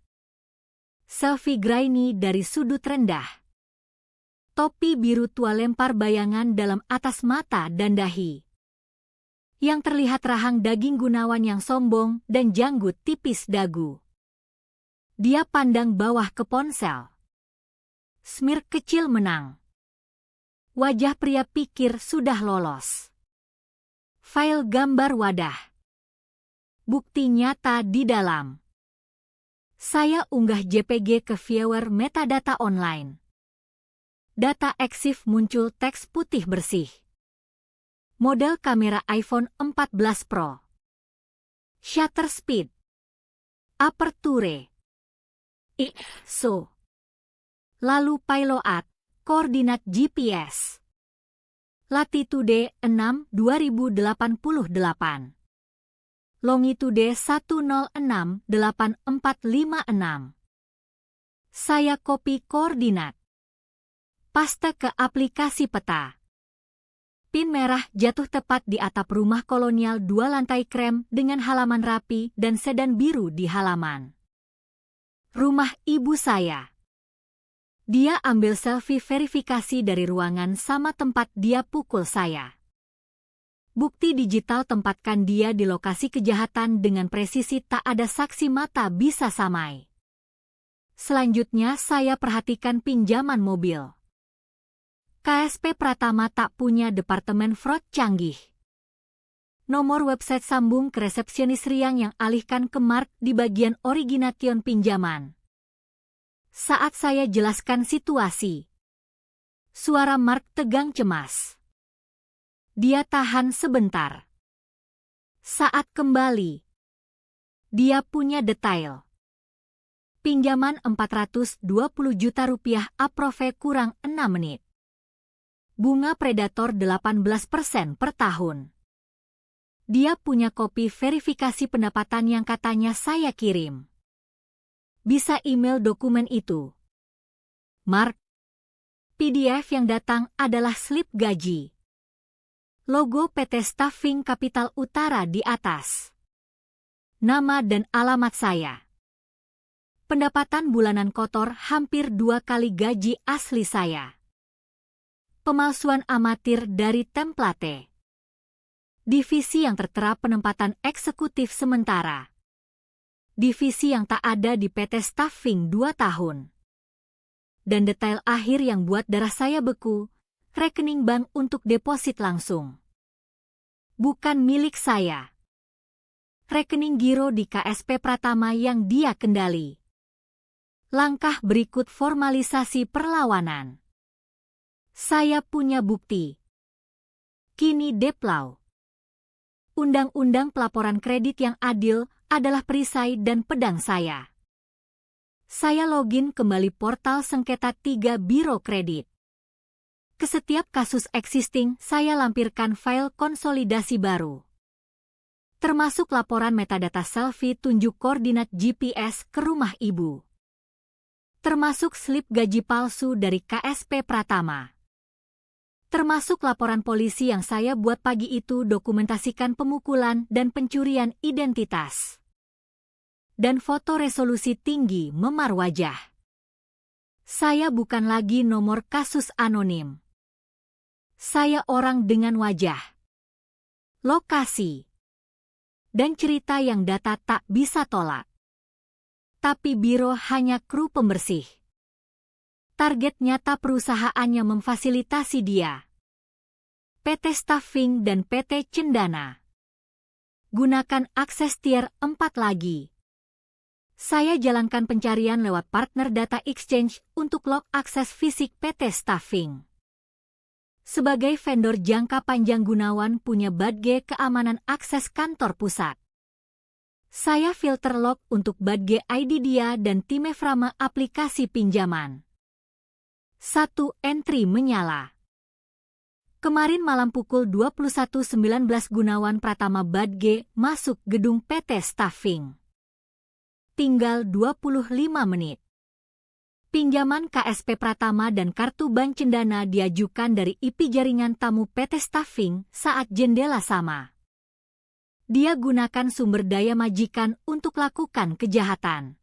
Selfie grainy dari sudut rendah. Topi biru tua lempar bayangan dalam atas mata dan dahi. Yang terlihat rahang daging Gunawan yang sombong dan janggut tipis dagu. Dia pandang bawah ke ponsel. Smear kecil menang. Wajah pria pikir sudah lolos. File gambar wadah. Bukti nyata di dalam. Saya unggah JPG ke viewer metadata online. Data EXIF muncul teks putih bersih. Model kamera iPhone 14 Pro. Shutter speed. Aperture. ISO. Lalu payload. Koordinat GPS. Latitude 6 2088. Longitude 1068456. Saya copy koordinat. Paste ke aplikasi peta. Pin merah jatuh tepat di atap rumah kolonial 2 lantai krem dengan halaman rapi dan sedan biru di halaman. Rumah ibu saya. Dia ambil selfie verifikasi dari ruangan sama tempat dia pukul saya. Bukti digital tempatkan dia di lokasi kejahatan dengan presisi tak ada saksi mata bisa samai. Selanjutnya saya perhatikan pinjaman mobil. KSP Pratama tak punya departemen fraud canggih. Nomor website sambung ke resepsionis riang yang alihkan ke Mark di bagian origination pinjaman. Saat saya jelaskan situasi, suara Mark tegang cemas. Dia tahan sebentar. Saat kembali, dia punya detail. Pinjaman 420 juta rupiah approve kurang 6 menit. Bunga predator 18% per tahun. Dia punya kopi verifikasi pendapatan yang katanya saya kirim. Bisa email dokumen itu. Mark. PDF yang datang adalah slip gaji. Logo PT Staffing Capital Utara di atas. Nama dan alamat saya. Pendapatan bulanan kotor hampir 2 kali gaji asli saya. Pemalsuan amatir dari template. Divisi yang tertera penempatan eksekutif sementara. Divisi yang tak ada di PT Staffing 2 tahun. Dan detail akhir yang buat darah saya beku, rekening bank untuk deposit langsung. Bukan milik saya. Rekening giro di KSP Pratama yang dia kendali. Langkah berikut formalisasi perlawanan. Saya punya bukti. Kini deplau. Undang-undang pelaporan kredit yang adil adalah perisai dan pedang saya. Saya login kembali portal sengketa 3 biro kredit. Ke setiap kasus existing saya lampirkan file konsolidasi baru. Termasuk laporan metadata selfie tunjuk koordinat GPS ke rumah ibu. Termasuk slip gaji palsu dari KSP Pratama. Termasuk laporan polisi yang saya buat pagi itu dokumentasikan pemukulan dan pencurian identitas. Dan foto resolusi tinggi memar wajah. Saya bukan lagi nomor kasus anonim. Saya orang dengan wajah. lokasi, dan cerita yang data tak bisa tolak. Tapi Biro hanya kru pembersih. Target nyata perusahaannya memfasilitasi dia. PT Staffing dan PT Cendana. Gunakan akses tier 4 lagi. Saya jalankan pencarian lewat partner data exchange untuk log akses fisik PT Staffing. Sebagai vendor jangka panjang, Gunawan punya badge keamanan akses kantor pusat. Saya filter log untuk badge ID dia dan Timeframe aplikasi pinjaman. 1 entry menyala. Kemarin malam pukul 21.19 Gunawan Pratama badge masuk gedung PT Staffing. Tinggal 25 menit. Pinjaman KSP Pratama dan kartu bank Cendana diajukan dari IP jaringan tamu PT Staffing saat jendela sama. Dia gunakan sumber daya majikan untuk lakukan kejahatan.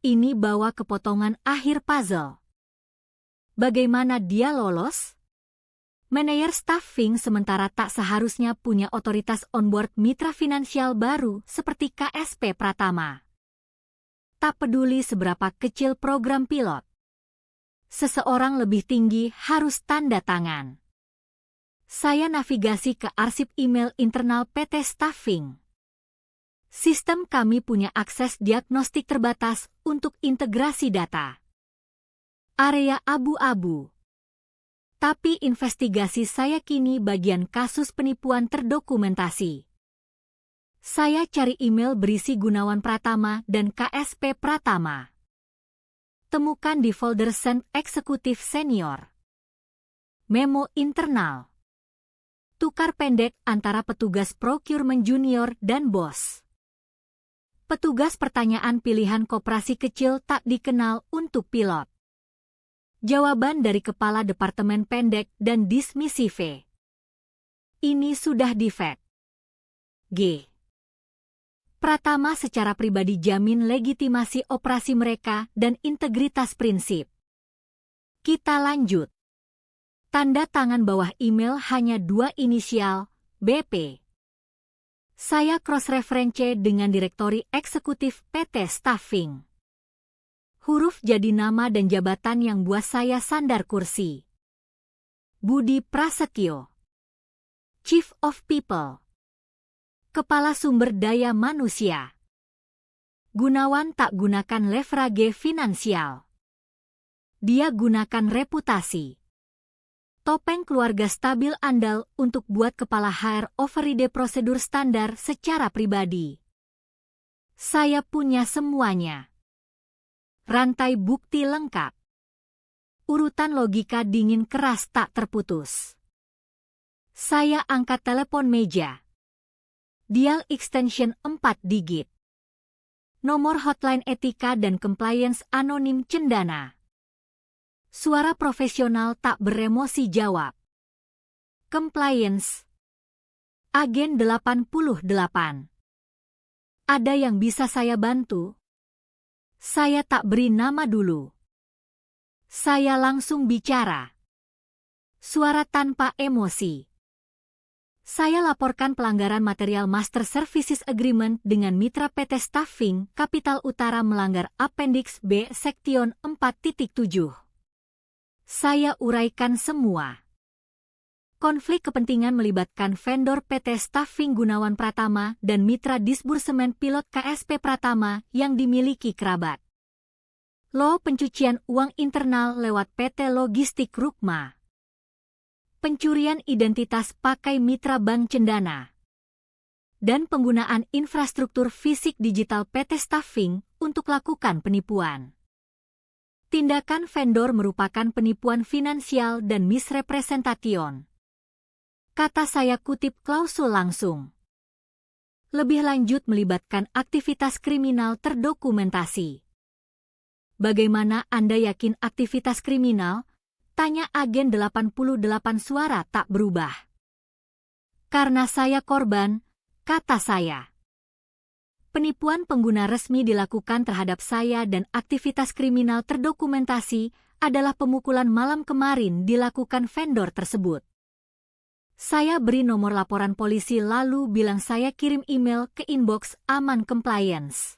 Ini bawa ke potongan akhir puzzle. Bagaimana dia lolos? Manajer Staffing sementara tak seharusnya punya otoritas onboard mitra finansial baru seperti KSP Pratama. Tak peduli seberapa kecil program pilot. Seseorang lebih tinggi harus tanda tangan. Saya navigasi ke arsip email internal PT Staffing. Sistem kami punya akses diagnostik terbatas untuk integrasi data. Area abu-abu. Tapi investigasi saya kini bagian kasus penipuan terdokumentasi. Saya cari email berisi Gunawan Pratama dan KSP Pratama. Temukan di folder send eksekutif senior. Memo internal. Tukar pendek antara petugas procurement junior dan bos. Petugas pertanyaan pilihan koperasi kecil tak dikenal untuk pilot. Jawaban dari kepala departemen pendek dan dismissive. Ini sudah di-vet. G. Pratama secara pribadi jamin legitimasi operasi mereka dan integritas prinsip. Kita lanjut. Tanda tangan bawah email hanya 2 inisial, BP. Saya cross-reference dengan direktori eksekutif PT Staffing. Huruf jadi nama dan jabatan yang buat saya sandar kursi. Budi Prasetyo. Chief of People. Kepala Sumber Daya Manusia. Gunawan tak gunakan leverage finansial. Dia gunakan reputasi. Topeng keluarga stabil andal untuk buat kepala HR override prosedur standar secara pribadi. Saya punya semuanya. Rantai bukti lengkap. Urutan logika dingin keras tak terputus. Saya angkat telepon meja. Dial extension 4 digit. Nomor hotline etika dan compliance anonim Cendana. Suara profesional tak beremosi jawab. Compliance. Agen 88. Ada yang bisa saya bantu? Saya tak beri nama dulu. Saya langsung bicara. Suara tanpa emosi. Saya laporkan pelanggaran material Master Services Agreement dengan mitra PT Staffing Kapital Utara melanggar Appendix B Sektion 4.7. Saya uraikan semua. Konflik kepentingan melibatkan vendor PT Staffing Gunawan Pratama dan mitra disbursemen pilot KSP Pratama yang dimiliki kerabat. Lo pencucian uang internal lewat PT Logistik Rukma. Pencurian identitas pakai mitra Bank Cendana. Dan penggunaan infrastruktur fisik digital PT Staffing untuk lakukan penipuan. Tindakan vendor merupakan penipuan finansial dan misrepresentation. Kata saya kutip klausul langsung. Lebih lanjut melibatkan aktivitas kriminal terdokumentasi. Bagaimana Anda yakin aktivitas kriminal? Tanya agen 88 suara tak berubah. Karena saya korban, kata saya. Penipuan pengguna resmi dilakukan terhadap saya dan aktivitas kriminal terdokumentasi adalah pemukulan malam kemarin dilakukan vendor tersebut. Saya beri nomor laporan polisi lalu bilang saya kirim email ke inbox Aman Compliance.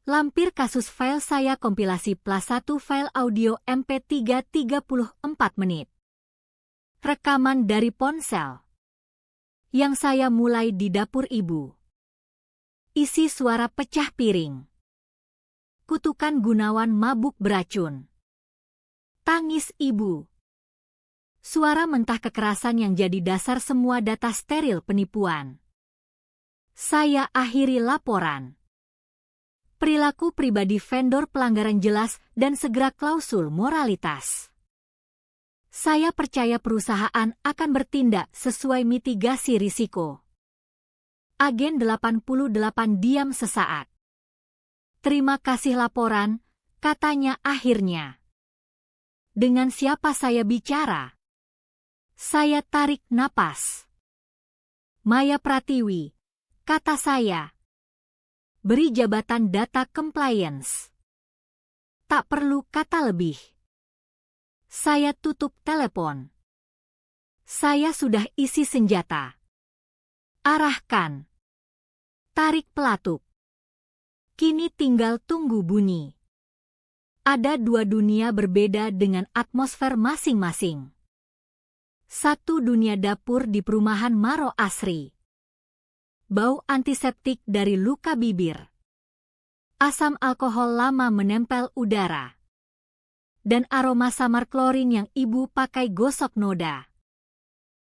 Lampir kasus file saya kompilasi plus 1 file audio MP3 34 menit. Rekaman dari ponsel. Yang saya mulai di dapur ibu. Isi suara pecah piring. Kutukan Gunawan mabuk beracun. Tangis ibu. Suara mentah kekerasan yang jadi dasar semua data steril penipuan. Saya akhiri laporan. Perilaku pribadi vendor pelanggaran jelas dan segera klausul moralitas. Saya percaya perusahaan akan bertindak sesuai mitigasi risiko. Agen 88 diam sesaat. Terima kasih laporan, katanya akhirnya. Dengan siapa saya bicara? Saya tarik napas. Maya Pratiwi, kata saya. Beri jabatan data compliance. Tak perlu kata lebih. Saya tutup telepon. Saya sudah isi senjata. Arahkan. Tarik pelatuk. Kini tinggal tunggu bunyi. Ada dua dunia berbeda dengan atmosfer masing-masing. Satu dunia dapur di perumahan Maro Asri. Bau antiseptik dari luka bibir. Asam alkohol lama menempel udara. Dan aroma samar klorin yang ibu pakai gosok noda.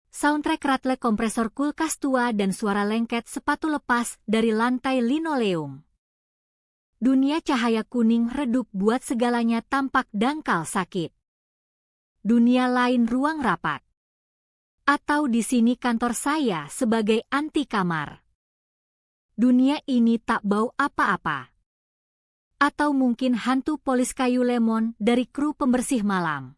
Soundtrack ratle kompresor kulkas tua dan suara lengket sepatu lepas dari lantai linoleum. Dunia cahaya kuning redup buat segalanya tampak dangkal sakit. Dunia lain ruang rapat. Atau di sini kantor saya sebagai anti kamar. Dunia ini tak bau apa-apa. Atau mungkin hantu polis kayu lemon dari kru pembersih malam.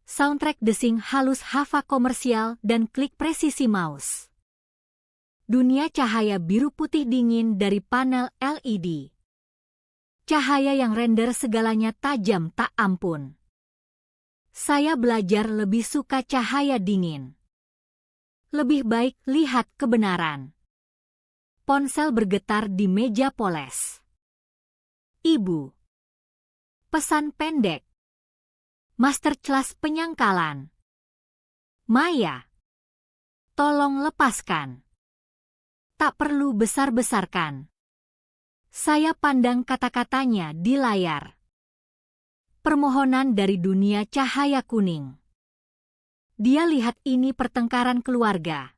Soundtrack desing halus Hava komersial dan klik presisi mouse. Dunia cahaya biru putih dingin dari panel LED. Cahaya yang render segalanya tajam tak ampun. Saya belajar lebih suka cahaya dingin. Lebih baik lihat kebenaran. Ponsel bergetar di meja poles. Ibu. Pesan pendek. Masterclass penyangkalan. Maya. Tolong lepaskan. Tak perlu besar-besarkan. Saya pandang kata-katanya di layar. Permohonan dari dunia cahaya kuning. Dia lihat ini pertengkaran keluarga.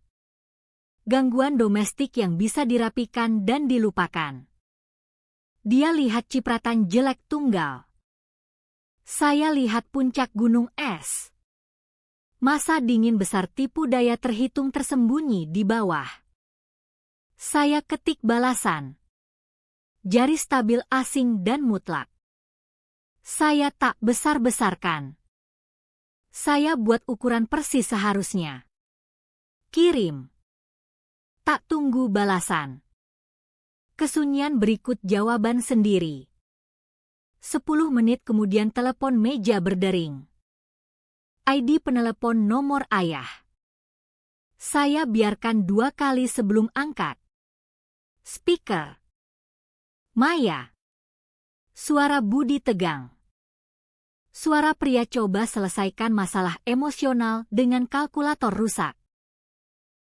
Gangguan domestik yang bisa dirapikan dan dilupakan. Dia lihat cipratan jelek tunggal. Saya lihat puncak gunung es. Masa dingin besar tipu daya terhitung tersembunyi di bawah. Saya ketik balasan. Jari stabil asing dan mutlak. Saya tak besar-besarkan. Saya buat ukuran persis seharusnya. Kirim. Tak tunggu balasan. Kesunyian berikut jawaban sendiri. 10 menit kemudian telepon meja berdering. ID penelepon nomor ayah. Saya biarkan 2 kali sebelum angkat. Speaker. Maya. Suara Budi tegang. Suara pria coba selesaikan masalah emosional dengan kalkulator rusak.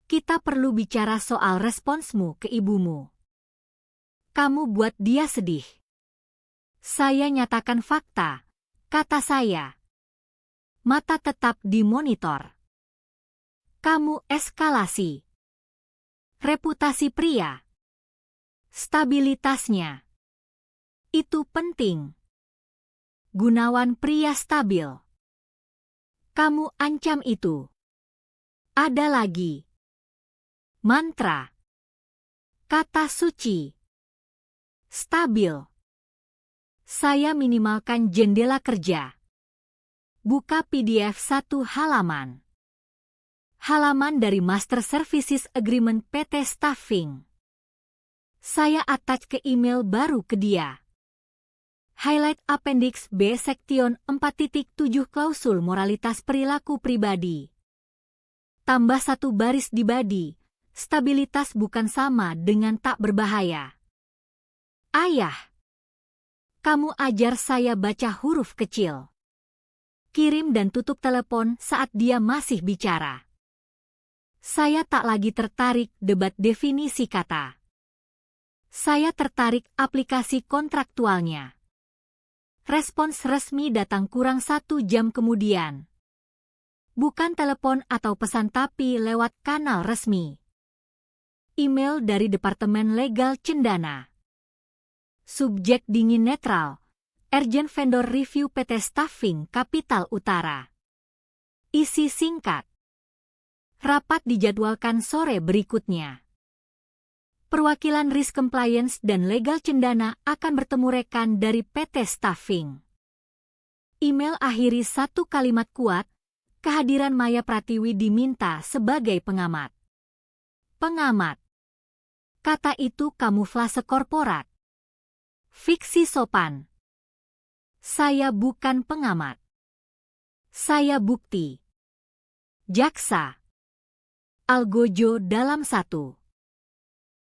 Kita perlu bicara soal responsmu ke ibumu. Kamu buat dia sedih. Saya nyatakan fakta, kata saya. Mata tetap di monitor. Kamu eskalasi. Reputasi pria. Stabilitasnya. Itu penting. Gunawan pria stabil. Kamu ancam itu. Ada lagi. Mantra. Kata suci. Stabil. Saya minimalkan jendela kerja. Buka PDF 1 halaman. Halaman dari Master Services Agreement PT Staffing. Saya attach ke email baru ke dia. Highlight Appendix B Sektion 4.7 Klausul Moralitas Perilaku Pribadi. Tambah 1 baris di body, stabilitas bukan sama dengan tak berbahaya. Ayah, kamu ajar saya baca huruf kecil. Kirim dan tutup telepon saat dia masih bicara. Saya tak lagi tertarik debat definisi kata. Saya tertarik aplikasi kontraktualnya. Respons resmi datang kurang 1 jam kemudian. Bukan telepon atau pesan tapi lewat kanal resmi. Email dari Departemen Legal Cendana. Subjek dingin netral. Urgent Vendor Review PT Staffing Capital Utara. Isi singkat. Rapat dijadwalkan sore berikutnya. Perwakilan Risk Compliance dan Legal Cendana akan bertemu rekan dari PT Staffing. Email akhiri 1 kalimat kuat, kehadiran Maya Pratiwi diminta sebagai pengamat. Pengamat. Kata itu kamuflase korporat. Fiksi sopan. Saya bukan pengamat. Saya bukti. Jaksa. Algojo dalam 1.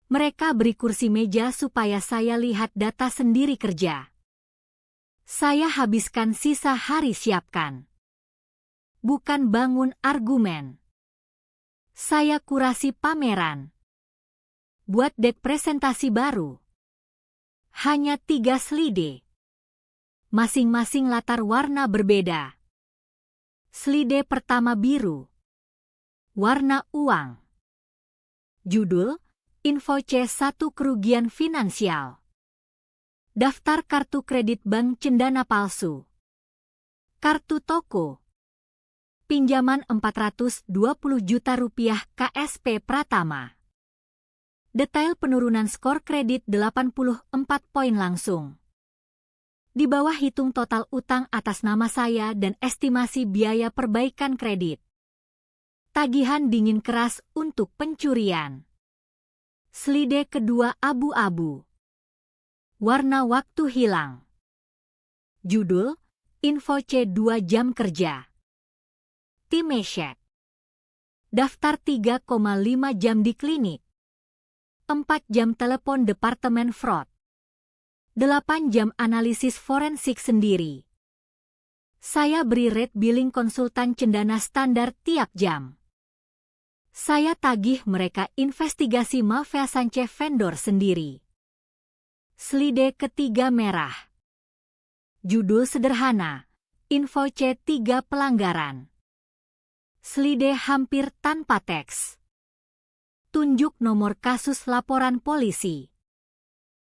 Mereka beri kursi meja supaya saya lihat data sendiri kerja. Saya habiskan sisa hari siapkan. Bukan bangun argumen. Saya kurasi pameran. Buat deck presentasi baru. Hanya 3 slide. Masing-masing latar warna berbeda. Slide pertama biru. Warna uang. Judul, Info C1 kerugian finansial. Daftar kartu kredit bank Cendana palsu. Kartu toko. Pinjaman 420 juta rupiah KSP Pratama. Detail penurunan skor kredit 84 poin langsung. Di bawah hitung total utang atas nama saya dan estimasi biaya perbaikan kredit. Tagihan dingin keras untuk pencurian. Slide kedua abu-abu. Warna waktu hilang. Judul, Info C2 jam kerja. Timesheet. Daftar 3,5 jam di klinik. 4 jam telepon Departemen Fraud. 8 jam analisis forensik sendiri. Saya beri rate billing konsultan Cendana standar tiap jam. Saya tagih mereka investigasi malversance vendor sendiri. Slide ketiga merah. Judul sederhana, Info C3 pelanggaran. Slide hampir tanpa teks. Tunjuk nomor kasus laporan polisi.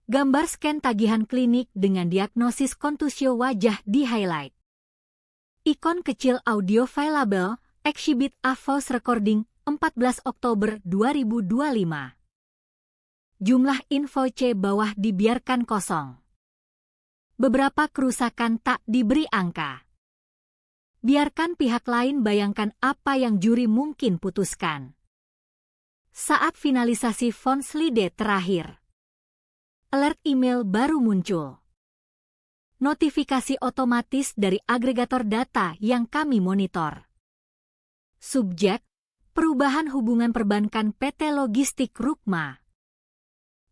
Gambar scan tagihan klinik dengan diagnosis kontusio wajah di highlight. Ikon kecil audio fileable, Exhibit A voice recording, 14 Oktober 2025. Jumlah info C bawah dibiarkan kosong. Beberapa kerusakan tak diberi angka. Biarkan pihak lain bayangkan apa yang juri mungkin putuskan. Saat finalisasi font slide terakhir. Alert email baru muncul. Notifikasi otomatis dari agregator data yang kami monitor. Subjek, perubahan hubungan perbankan PT Logistik Rukma.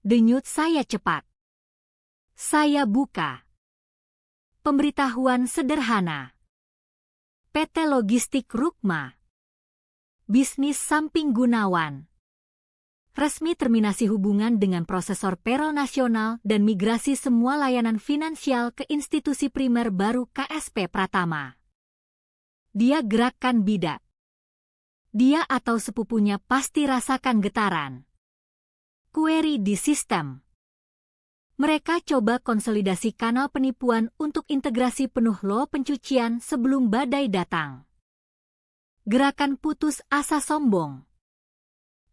Denyut saya cepat. Saya buka. Pemberitahuan sederhana. PT Logistik Rukma. Bisnis samping Gunawan. Resmi terminasi hubungan dengan prosesor payroll nasional dan migrasi semua layanan finansial ke institusi primer baru KSP Pratama. Dia gerakan bidak. Dia atau sepupunya pasti rasakan getaran. Query di sistem. Mereka coba konsolidasi kanal penipuan untuk integrasi penuh lo pencucian sebelum badai datang. Gerakan putus asa sombong.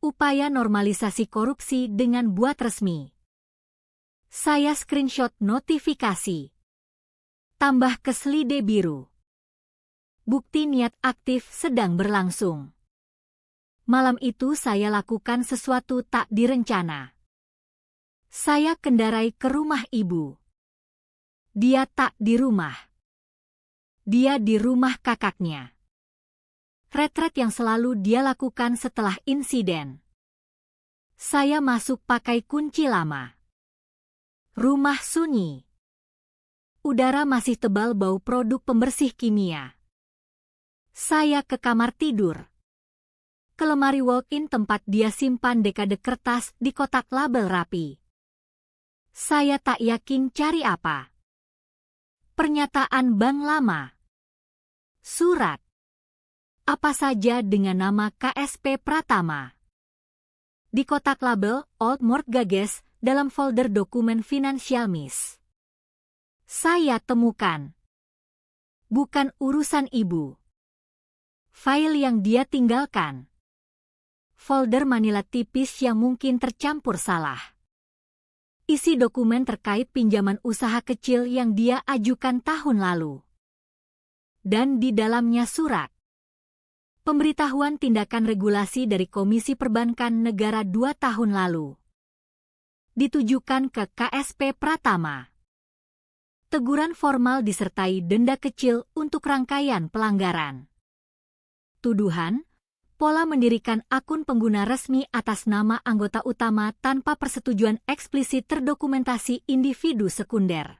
Upaya normalisasi korupsi dengan buat resmi. Saya screenshot notifikasi. Tambah ke slide biru. Bukti niat aktif sedang berlangsung. Malam itu saya lakukan sesuatu tak direncana. Saya kendarai ke rumah ibu. Dia tak di rumah. Dia di rumah kakaknya. retret yang selalu dia lakukan setelah insiden. Saya masuk pakai kunci lama. Rumah sunyi. Udara masih tebal bau produk pembersih kimia. Saya ke kamar tidur. Ke lemari walk-in tempat dia simpan dekade kertas di kotak label rapi. Saya tak yakin cari apa. Pernyataan bank lama. Surat. Apa saja dengan nama KSP Pratama. Di kotak label Old Mortgages dalam folder dokumen Financial Miss. Saya temukan. Bukan urusan ibu. File yang dia tinggalkan. Folder manila tipis yang mungkin tercampur salah. Isi dokumen terkait pinjaman usaha kecil yang dia ajukan tahun lalu. Dan di dalamnya surat. Pemberitahuan tindakan regulasi dari Komisi Perbankan Negara 2 tahun lalu. Ditujukan ke KSP Pratama. Teguran formal disertai denda kecil untuk rangkaian pelanggaran. Tuduhan, pola mendirikan akun pengguna resmi atas nama anggota utama tanpa persetujuan eksplisit terdokumentasi individu sekunder.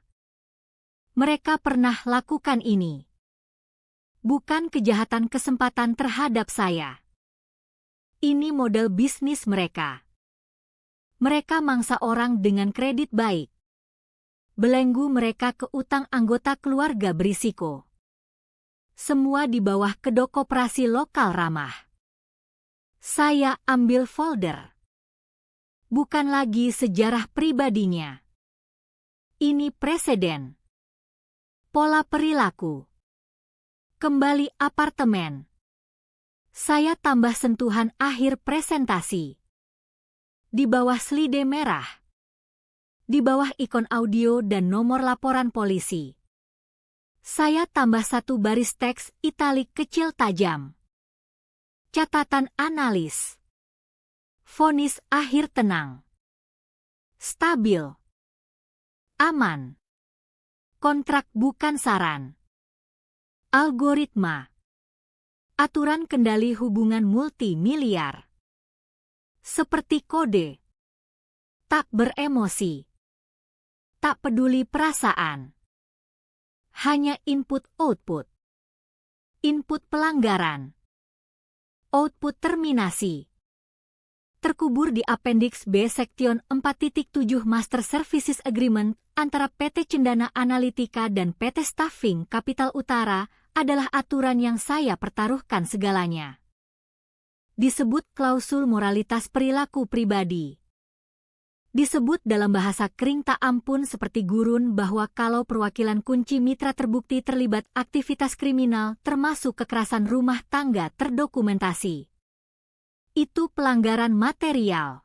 Mereka pernah lakukan ini. Bukan kejahatan kesempatan terhadap saya. Ini model bisnis mereka. Mereka mangsa orang dengan kredit baik. Belenggu mereka ke utang anggota keluarga berisiko. Semua di bawah kedok koperasi lokal ramah. Saya ambil folder. Bukan lagi sejarah pribadinya. Ini preseden. Pola perilaku. Kembali apartemen. Saya tambah sentuhan akhir presentasi. Di bawah slide merah. Di bawah ikon audio dan nomor laporan polisi. Saya tambah satu baris teks italik kecil tajam. Catatan analis. Vonis akhir tenang. Stabil. Aman. Kontrak bukan saran. Algoritma. Aturan kendali hubungan multimiliar. Seperti kode. Tak beremosi. Tak peduli perasaan. Hanya input-output. Input pelanggaran. Output terminasi. Terkubur di Appendix B Section 4.7 Master Services Agreement antara PT Cendana Analitika dan PT Staffing Capital Utara adalah aturan yang saya pertaruhkan segalanya. Disebut klausul moralitas perilaku pribadi. Disebut dalam bahasa kering tak ampun seperti gurun bahwa kalau perwakilan kunci mitra terbukti terlibat aktivitas kriminal termasuk kekerasan rumah tangga terdokumentasi. Itu pelanggaran material.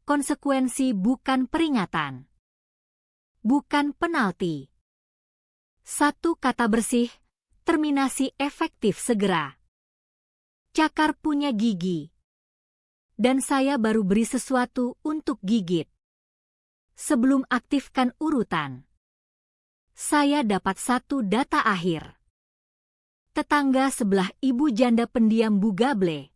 Konsekuensi bukan peringatan. Bukan penalti. Satu kata bersih, terminasi efektif segera. Cakar punya gigi. Dan saya baru beri sesuatu untuk gigit. Sebelum aktifkan urutan. Saya dapat satu data akhir. Tetangga sebelah ibu janda pendiam Bugable.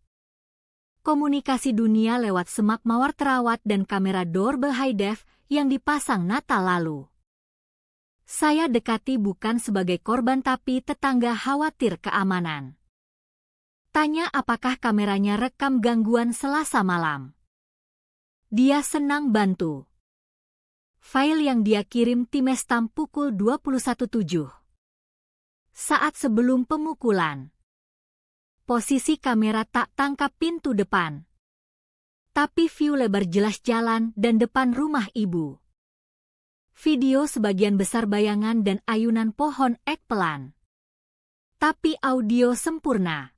Komunikasi dunia lewat semak mawar terawat dan kamera doorbell high def yang dipasang Natal lalu. Saya dekati bukan sebagai korban tapi tetangga khawatir keamanan. Tanya apakah kameranya rekam gangguan Selasa malam. Dia senang bantu. File yang dia kirim timestamp pukul 21.07. Saat sebelum pemukulan. Posisi kamera tak tangkap pintu depan. Tapi view lebar jelas jalan dan depan rumah ibu. Video sebagian besar bayangan dan ayunan pohon ek pelan. Tapi audio sempurna.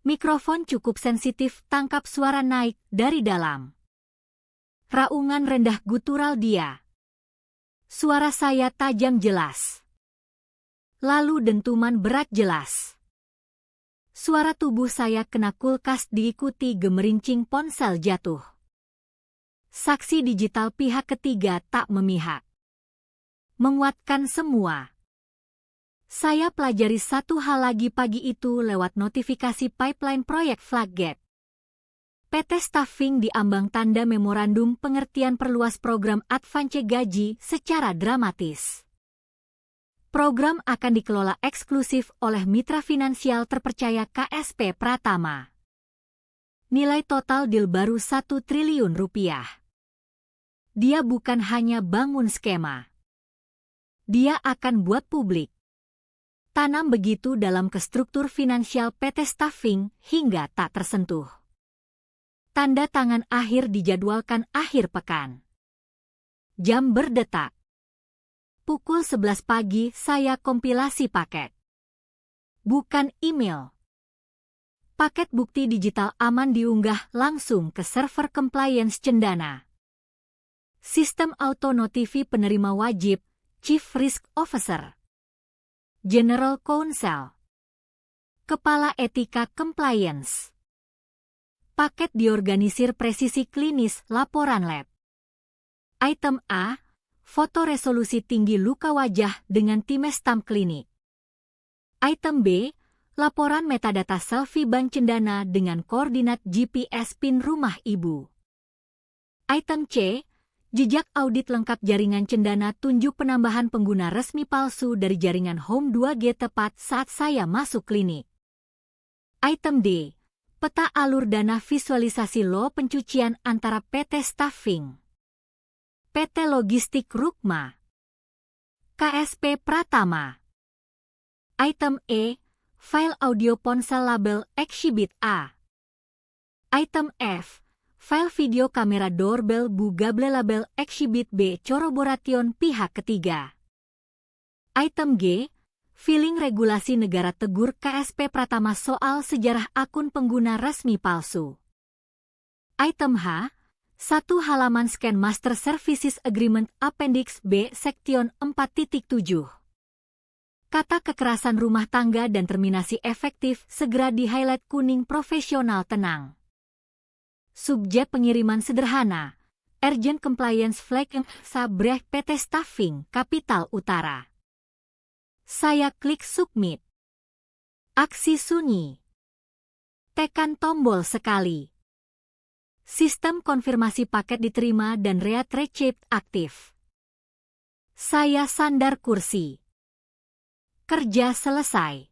Mikrofon cukup sensitif tangkap suara naik dari dalam. Raungan rendah gutural dia. Suara saya tajam jelas. Lalu dentuman berat jelas. Suara tubuh saya kena kulkas diikuti gemerincing ponsel jatuh. Saksi digital pihak ketiga tak memihak. Menguatkan semua. Saya pelajari satu hal lagi pagi itu lewat notifikasi pipeline proyek Flagget. PT Staffing diambang tanda memorandum pengertian perluas program Advance Gaji secara dramatis. Program akan dikelola eksklusif oleh mitra finansial terpercaya KSP Pratama. Nilai total deal baru 1 triliun rupiah. Dia bukan hanya bangun skema. Dia akan buat publik. Tanam begitu dalam ke struktur finansial PT Staffing hingga tak tersentuh. Tanda tangan akhir dijadwalkan akhir pekan. Jam berdetak. Pukul 11 pagi saya kompilasi paket. Bukan email. Paket bukti digital aman diunggah langsung ke server compliance Cendana. Sistem auto notifi penerima wajib, Chief Risk Officer. General Counsel. Kepala Etika Compliance. Paket diorganisir presisi klinis laporan lab. Item A, foto resolusi tinggi luka wajah dengan timestamp klinik. Item B, laporan metadata selfie ban Cendana dengan koordinat GPS PIN rumah ibu. Item C, jejak audit lengkap jaringan Cendana tunjuk penambahan pengguna resmi palsu dari jaringan Home 2G tepat saat saya masuk klinik. Item D, peta alur dana visualisasi lo pencucian antara PT Staffing, PT Logistik Rukma, KSP Pratama. Item E, file audio ponsel label Exhibit A. Item F, file video kamera doorbell Bugable label Exhibit B Corroboration pihak ketiga. Item G, filing regulasi negara tegur KSP Pratama soal sejarah akun pengguna resmi palsu. Item H, 1 halaman scan Master Services Agreement Appendix B Section 4.7. Kata kekerasan rumah tangga dan terminasi efektif segera di-highlight kuning profesional tenang. Subjek pengiriman sederhana, Urgent Compliance Flag Sabreh PT Staffing Kapital Utara. Saya klik Submit. Aksi sunyi. Tekan tombol sekali. Sistem konfirmasi paket diterima dan Read Receipt aktif. Saya sandar kursi. Kerja selesai.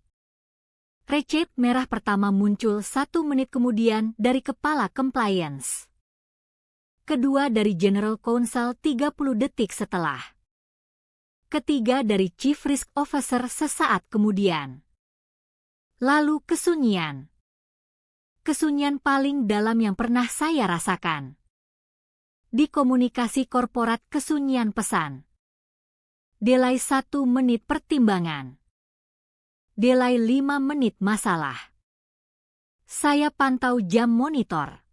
Receipt merah pertama muncul 1 menit kemudian dari Kepala Compliance. Kedua dari General Counsel 30 detik setelah. Ketiga dari Chief Risk Officer sesaat kemudian. Lalu kesunyian. Kesunyian paling dalam yang pernah saya rasakan. Di komunikasi korporat kesunyian pesan. Delay 1 menit pertimbangan. Delay 5 menit masalah. Saya pantau jam monitor.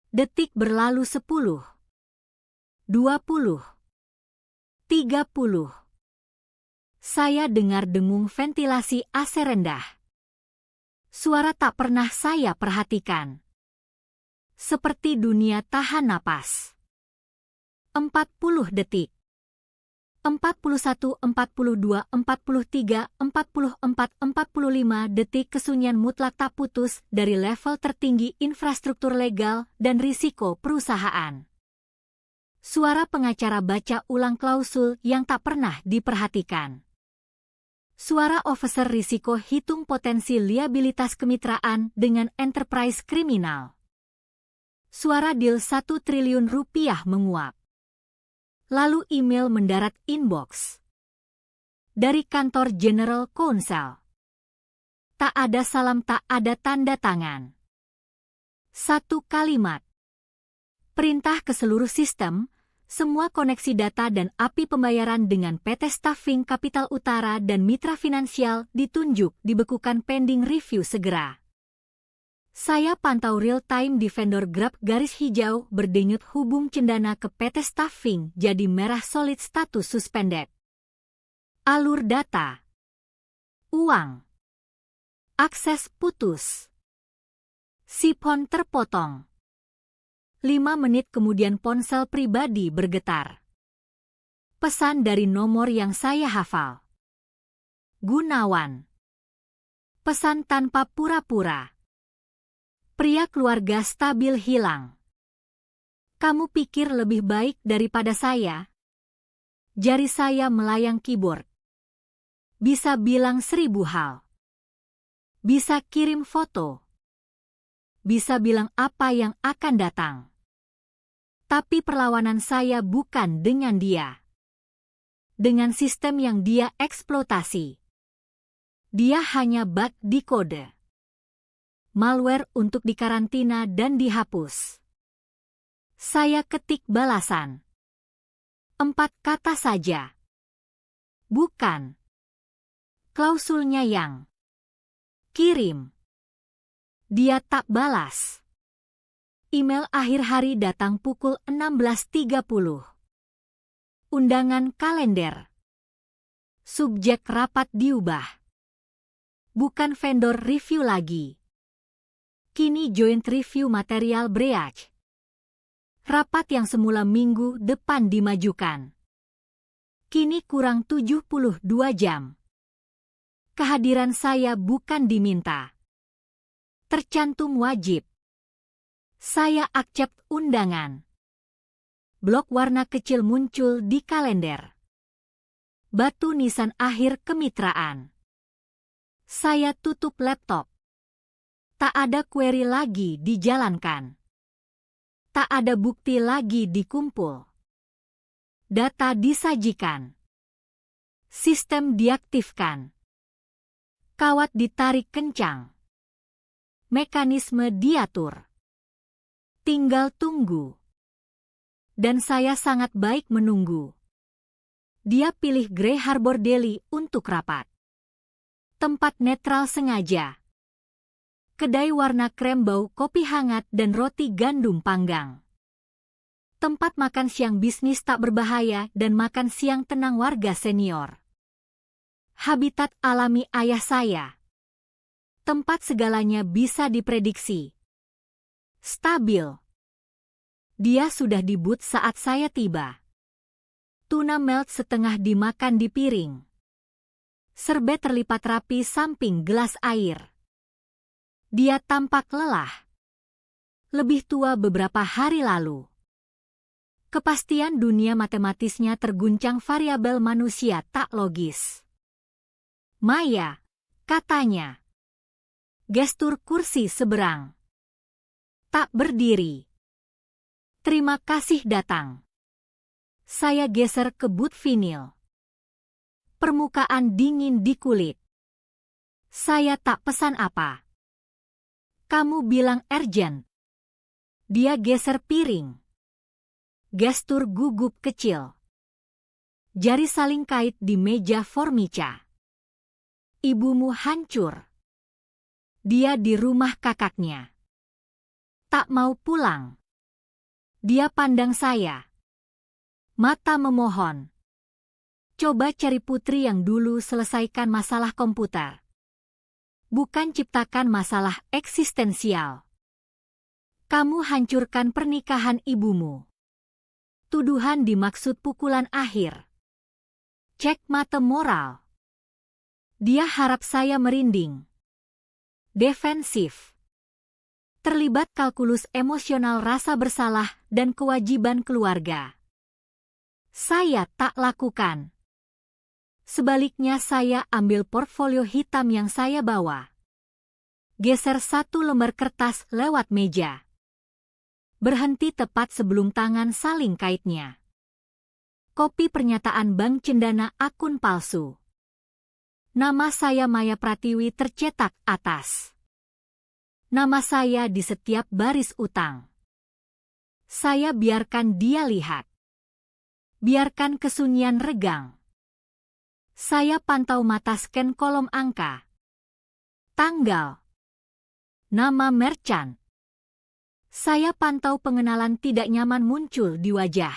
Detik berlalu 10. 20. 30. Saya dengar dengung ventilasi AC rendah. Suara tak pernah saya perhatikan. Seperti dunia tahan napas. 40 detik. 41, 42, 43, 44, 45 detik kesunyian mutlak tak putus dari level tertinggi infrastruktur legal dan risiko perusahaan. Suara pengacara baca ulang klausul yang tak pernah diperhatikan. Suara officer risiko hitung potensi liabilitas kemitraan dengan enterprise kriminal. Suara deal 1 triliun rupiah menguap. Lalu email mendarat inbox. Dari kantor General Counsel. Tak ada salam, tak ada tanda tangan. 1 kalimat. Perintah ke seluruh sistem, semua koneksi data dan API pembayaran dengan PT Staffing Kapital Utara dan mitra finansial ditunjuk dibekukan pending review segera. Saya pantau real-time di vendor Grab garis hijau berdenyut hubung Cendana ke PT Staffing jadi merah solid status suspended. Alur data. Uang. Akses putus. Sipon terpotong. 5 menit kemudian ponsel pribadi bergetar. Pesan dari nomor yang saya hafal. Gunawan. Pesan tanpa pura-pura. Pria keluarga stabil hilang. Kamu pikir lebih baik daripada saya? Jari saya melayang keyboard. Bisa bilang 1000 hal. Bisa kirim foto. Bisa bilang apa yang akan datang. Tapi perlawanan saya bukan dengan dia. Dengan sistem yang dia eksploitasi. Dia hanya bug di kode. Malware untuk dikarantina dan dihapus. Saya ketik balasan. 4 kata saja. Bukan. Klausulnya yang. Kirim. Dia tak balas. Email akhir hari datang pukul 16.30. Undangan kalender. Subjek rapat diubah. Bukan vendor review lagi. Kini joint review material breach. Rapat yang semula minggu depan dimajukan. Kini kurang 72 jam. Kehadiran saya bukan diminta. Tercantum wajib. Saya accept undangan. Blok warna kecil muncul di kalender. Batu nisan akhir kemitraan. Saya tutup laptop. Tak ada query lagi dijalankan. Tak ada bukti lagi dikumpul. Data disajikan. Sistem diaktifkan. Kawat ditarik kencang. Mekanisme diatur. Tinggal tunggu. Dan saya sangat baik menunggu. Dia pilih Grey Harbor Deli untuk rapat. Tempat netral sengaja. Kedai warna krem bau kopi hangat dan roti gandum panggang. Tempat makan siang bisnis tak berbahaya dan makan siang tenang warga senior. Habitat alami ayah saya. Tempat segalanya bisa diprediksi. Stabil. Dia sudah di boot saat saya tiba. Tuna melt setengah dimakan di piring. Serbet terlipat rapi samping gelas air. Dia tampak lelah. Lebih tua beberapa hari lalu. Kepastian dunia matematisnya terguncang variabel manusia tak logis. Maya, katanya. Gestur kursi seberang. Tak berdiri. Terima kasih datang. Saya geser ke boot vinil. Permukaan dingin di kulit. Saya tak pesan apa. Kamu bilang urgent. Dia geser piring. Gestur gugup kecil. Jari saling kait di meja formica. Ibumu hancur. Dia di rumah kakaknya. Tak mau pulang. Dia pandang saya. Mata memohon. Coba cari putri yang dulu selesaikan masalah komputer. Bukan ciptakan masalah eksistensial. Kamu hancurkan pernikahan ibumu. Tuduhan dimaksud pukulan akhir. Cek mata moral. Dia harap saya merinding. Defensif. Terlibat kalkulus emosional rasa bersalah dan kewajiban keluarga. Saya tak lakukan. Sebaliknya saya ambil portfolio hitam yang saya bawa. Geser 1 lembar kertas lewat meja. Berhenti tepat sebelum tangan saling kaitnya. Kopi pernyataan bank cendana akun palsu. Nama saya Maya Pratiwi tercetak atas. Nama saya di setiap baris utang. Saya biarkan dia lihat. Biarkan kesunyian regang. Saya pantau mata scan kolom angka. Tanggal. Nama merchant. Saya pantau pengenalan tidak nyaman muncul di wajah.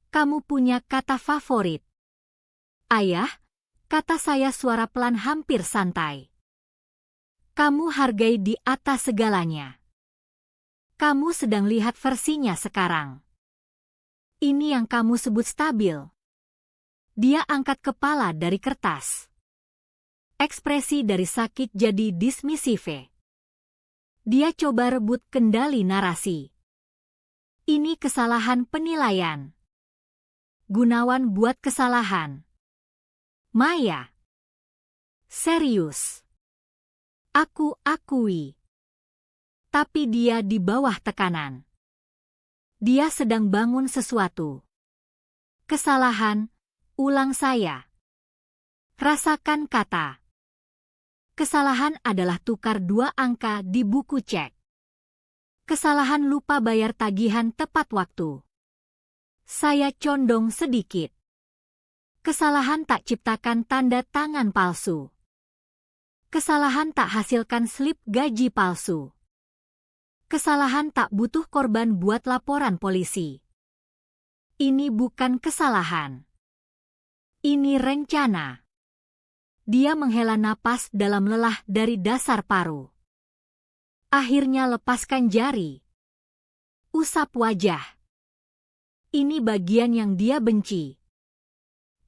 Kamu punya kata favorit? Ayah, kata saya suara pelan hampir santai. Kamu hargai di atas segalanya. Kamu sedang lihat versinya sekarang. Ini yang kamu sebut stabil. Dia angkat kepala dari kertas. Ekspresi dari sakit jadi dismisif. Dia coba rebut kendali narasi. Ini kesalahan penilaian. Gunawan buat kesalahan. Maya. Serius. Aku akui. Tapi dia di bawah tekanan. Dia sedang bangun sesuatu. Kesalahan, ulang saya. Rasakan kata. Kesalahan adalah tukar 2 angka di buku cek. Kesalahan lupa bayar tagihan tepat waktu. Saya condong sedikit. Kesalahan tak ciptakan tanda tangan palsu. Kesalahan tak hasilkan slip gaji palsu. Kesalahan tak butuh korban buat laporan polisi. Ini bukan kesalahan. Ini rencana. Dia menghela napas dalam lelah dari dasar paru. Akhirnya lepaskan jari. Usap wajah. Ini bagian yang dia benci.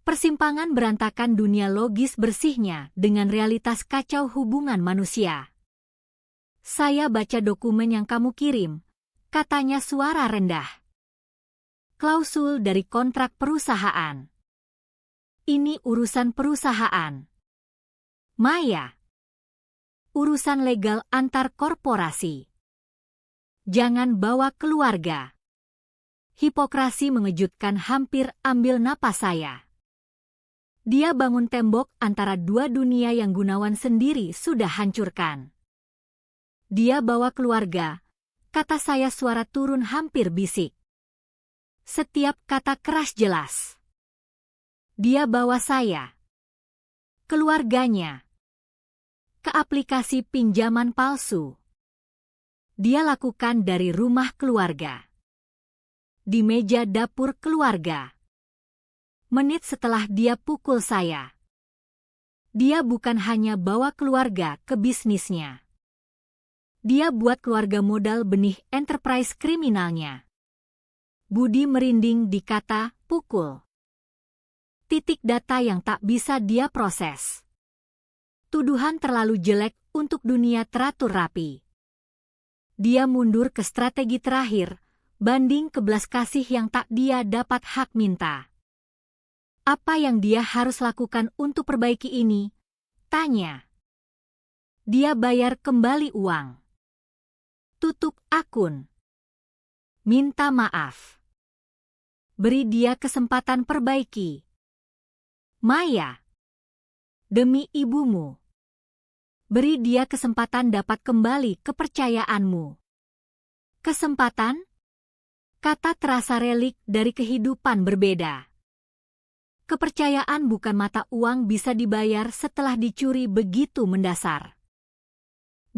Persimpangan berantakan dunia logis bersihnya dengan realitas kacau hubungan manusia. Saya baca dokumen yang kamu kirim, katanya suara rendah. Klausul dari kontrak perusahaan. Ini urusan perusahaan. Maya. Urusan legal antar korporasi. Jangan bawa keluarga. Hipokrasi mengejutkan hampir ambil napas saya. Dia bangun tembok antara 2 dunia yang Gunawan sendiri sudah hancurkan. Dia bawa keluarga, kata saya suara turun hampir bisik. Setiap kata keras jelas. Dia bawa saya. Keluarganya. Ke aplikasi pinjaman palsu. Dia lakukan dari rumah keluarga. Di meja dapur keluarga. Menit setelah dia pukul saya. Dia bukan hanya bawa keluarga ke bisnisnya. Dia buat keluarga modal benih enterprise kriminalnya. Budi merinding di kata pukul. Titik data yang tak bisa dia proses. Tuduhan terlalu jelek untuk dunia teratur rapi. Dia mundur ke strategi terakhir, banding ke belas kasih yang tak dia dapat hak minta. Apa yang dia harus lakukan untuk perbaiki ini? Tanya. Dia bayar kembali uang. Tutup akun. Minta maaf. Beri dia kesempatan perbaiki. Maya. Demi ibumu. Beri dia kesempatan dapat kembali kepercayaanmu. Kesempatan? Kata terasa relik dari kehidupan berbeda. Kepercayaan bukan mata uang bisa dibayar setelah dicuri begitu mendasar.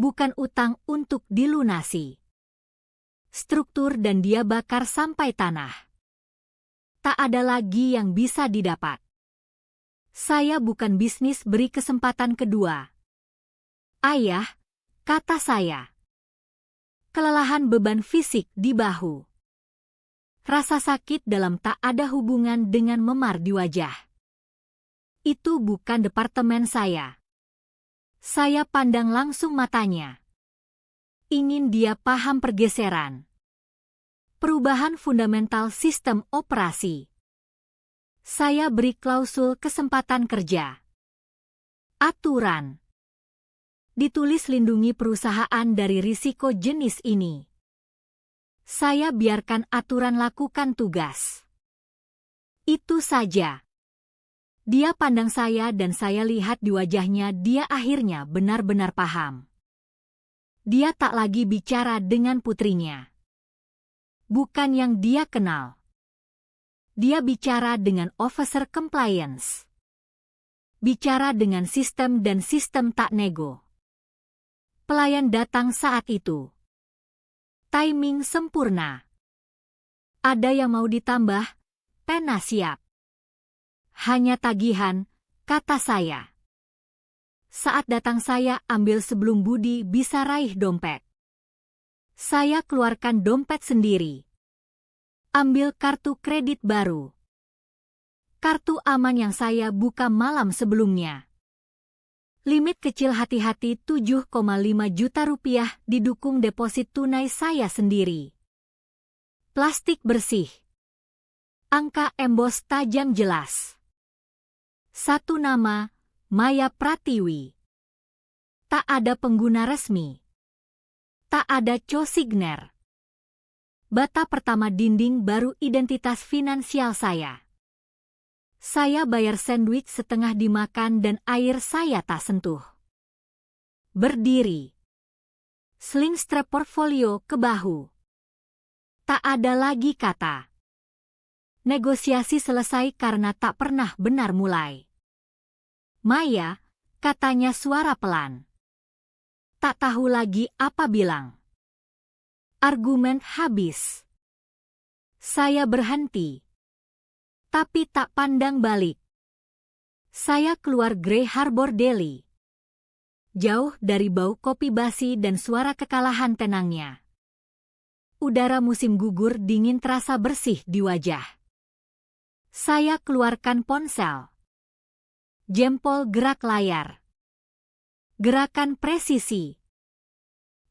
Bukan utang untuk dilunasi. Struktur dan dia bakar sampai tanah. Tak ada lagi yang bisa didapat. Saya bukan bisnis beri kesempatan kedua. Ayah, kata saya. Kelelahan beban fisik di bahu. Rasa sakit dalam tak ada hubungan dengan memar di wajah. Itu bukan departemen saya. Saya pandang langsung matanya. Ingin dia paham pergeseran. Perubahan fundamental sistem operasi. Saya beri klausul kesempatan kerja. Aturan. Ditulis lindungi perusahaan dari risiko jenis ini. Saya biarkan aturan lakukan tugas. Itu saja. Dia pandang saya dan saya lihat di wajahnya dia akhirnya benar-benar paham. Dia tak lagi bicara dengan putrinya. Bukan yang dia kenal. Dia bicara dengan officer compliance. Bicara dengan sistem dan sistem tak nego. Pelayan datang saat itu. Timing sempurna. Ada yang mau ditambah? Pena siap. Hanya tagihan, kata saya. Saat datang saya ambil sebelum Budi bisa raih dompet. Saya keluarkan dompet sendiri. Ambil kartu kredit baru. Kartu aman yang saya buka malam sebelumnya. Limit kecil hati-hati 7,5 juta rupiah didukung deposit tunai saya sendiri. Plastik bersih. Angka embos tajam jelas. Satu nama, Maya Pratiwi. Tak ada pengguna resmi. Tak ada co-signer. Bata pertama dinding baru identitas finansial saya. Saya bayar sandwich setengah dimakan dan air saya tak sentuh. Berdiri. Sling strap portfolio ke bahu. Tak ada lagi kata. Negosiasi selesai karena tak pernah benar mulai. Maya, katanya suara pelan. Tak tahu lagi apa bilang. Argumen habis. Saya berhenti. Tapi tak pandang balik. Saya keluar Grey Harbor Deli. Jauh dari bau kopi basi dan suara kekalahan tenangnya. Udara musim gugur dingin terasa bersih di wajah. Saya keluarkan ponsel. Jempol gerak layar. Gerakan presisi.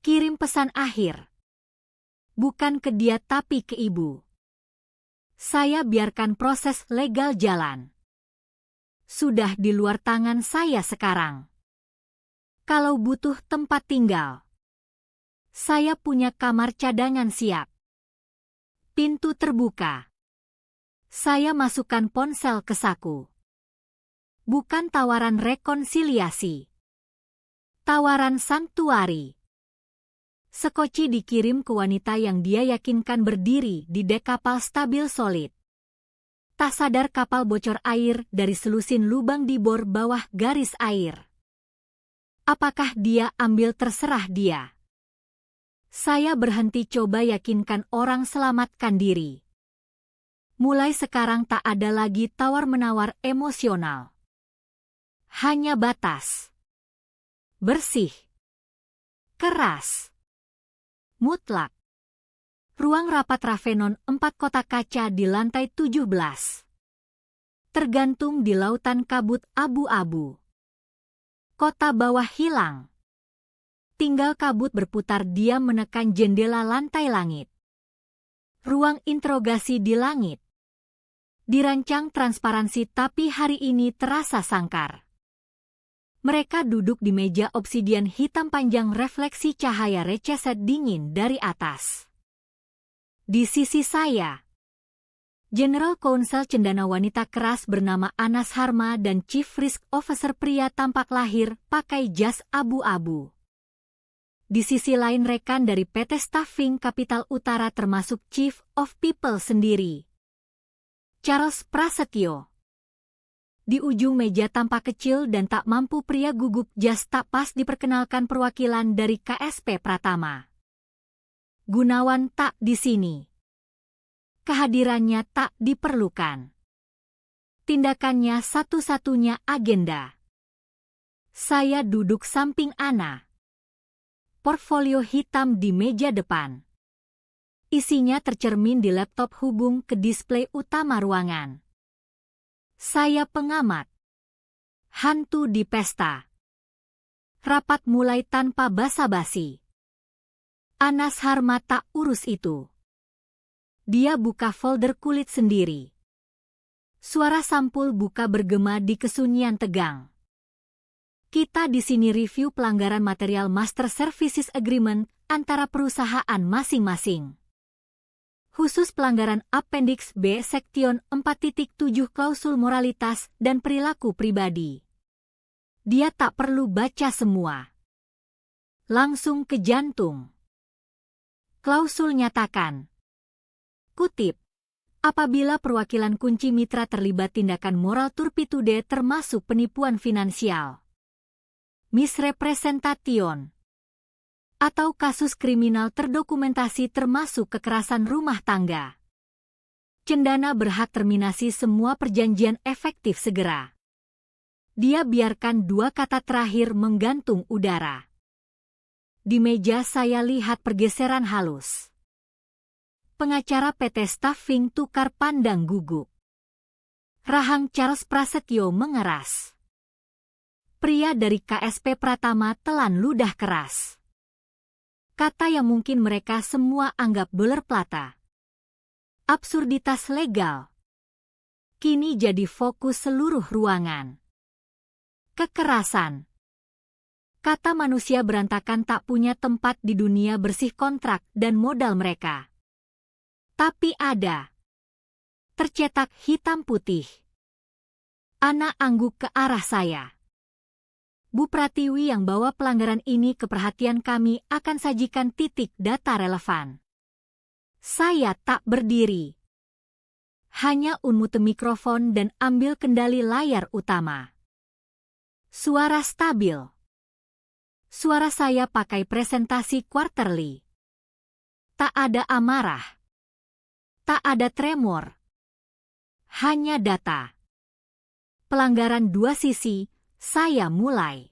Kirim pesan akhir. Bukan ke dia tapi ke ibu. Saya biarkan proses legal jalan. Sudah di luar tangan saya sekarang. Kalau butuh tempat tinggal, saya punya kamar cadangan siap. Pintu terbuka. Saya masukkan ponsel ke saku. Bukan tawaran rekonsiliasi. Tawaran santuari. Sekoci dikirim ke wanita yang dia yakinkan berdiri di dek kapal stabil solid. Tak sadar kapal bocor air dari selusin lubang di bor bawah garis air. Apakah dia ambil terserah dia? Saya berhenti coba yakinkan orang selamatkan diri. Mulai sekarang tak ada lagi tawar-menawar emosional. Hanya batas. Bersih. Keras. Mutlak. Ruang rapat Ravenon 4 kotak kaca di lantai 17. Tergantung di lautan kabut abu-abu. Kota bawah hilang. Tinggal kabut berputar diam menekan jendela lantai langit. Ruang interogasi di langit. Dirancang transparansi tapi hari ini terasa sangkar. Mereka duduk di meja obsidian hitam panjang refleksi cahaya receset dingin dari atas. Di sisi saya, General Counsel cendana wanita keras bernama Anas Harma dan Chief Risk Officer pria tampak lahir pakai jas abu-abu. Di sisi lain rekan dari PT Staffing Capital Utara termasuk Chief of People sendiri, Charles Prasetyo. Di ujung meja tampak kecil dan tak mampu pria gugup jas tak pas diperkenalkan perwakilan dari KSP Pratama. Gunawan tak di sini. Kehadirannya tak diperlukan. Tindakannya satu-satunya agenda. Saya duduk samping Ana. Portfolio hitam di meja depan. Isinya tercermin di laptop hubung ke display utama ruangan. Saya pengamat. Hantu di pesta. Rapat mulai tanpa basa-basi. Anas Harma tak urus itu. Dia buka folder kulit sendiri. Suara sampul buka bergema di kesunyian tegang. Kita di sini review pelanggaran material Master Services Agreement antara perusahaan masing-masing. Khusus pelanggaran Appendix B Sektion 4.7 klausul moralitas dan perilaku pribadi. Dia tak perlu baca semua. Langsung ke jantung. Klausul nyatakan. Kutip. Apabila perwakilan kunci mitra terlibat tindakan moral turpitude termasuk penipuan finansial, misrepresentation, atau kasus kriminal terdokumentasi termasuk kekerasan rumah tangga, cendana berhak terminasi semua perjanjian efektif segera. Dia biarkan dua kata terakhir menggantung udara. Di meja saya lihat pergeseran halus. Pengacara PT Staffing tukar pandang gugup. Rahang Charles Prasetyo mengeras. Pria dari KSP Pratama telan ludah keras. Kata yang mungkin mereka semua anggap boilerplate. Absurditas legal. Kini jadi fokus seluruh ruangan. Kekerasan. Kata manusia berantakan tak punya tempat di dunia bersih kontrak dan modal mereka. Tapi ada. Tercetak hitam putih. Ana angguk ke arah saya. Bu Pratiwi yang bawa pelanggaran ini ke perhatian kami akan sajikan titik data relevan. Saya tak berdiri. Hanya unmute mikrofon dan ambil kendali layar utama. Suara stabil. Suara saya pakai presentasi quarterly. Tak ada amarah. Tak ada tremor. Hanya data. Pelanggaran dua sisi, saya mulai.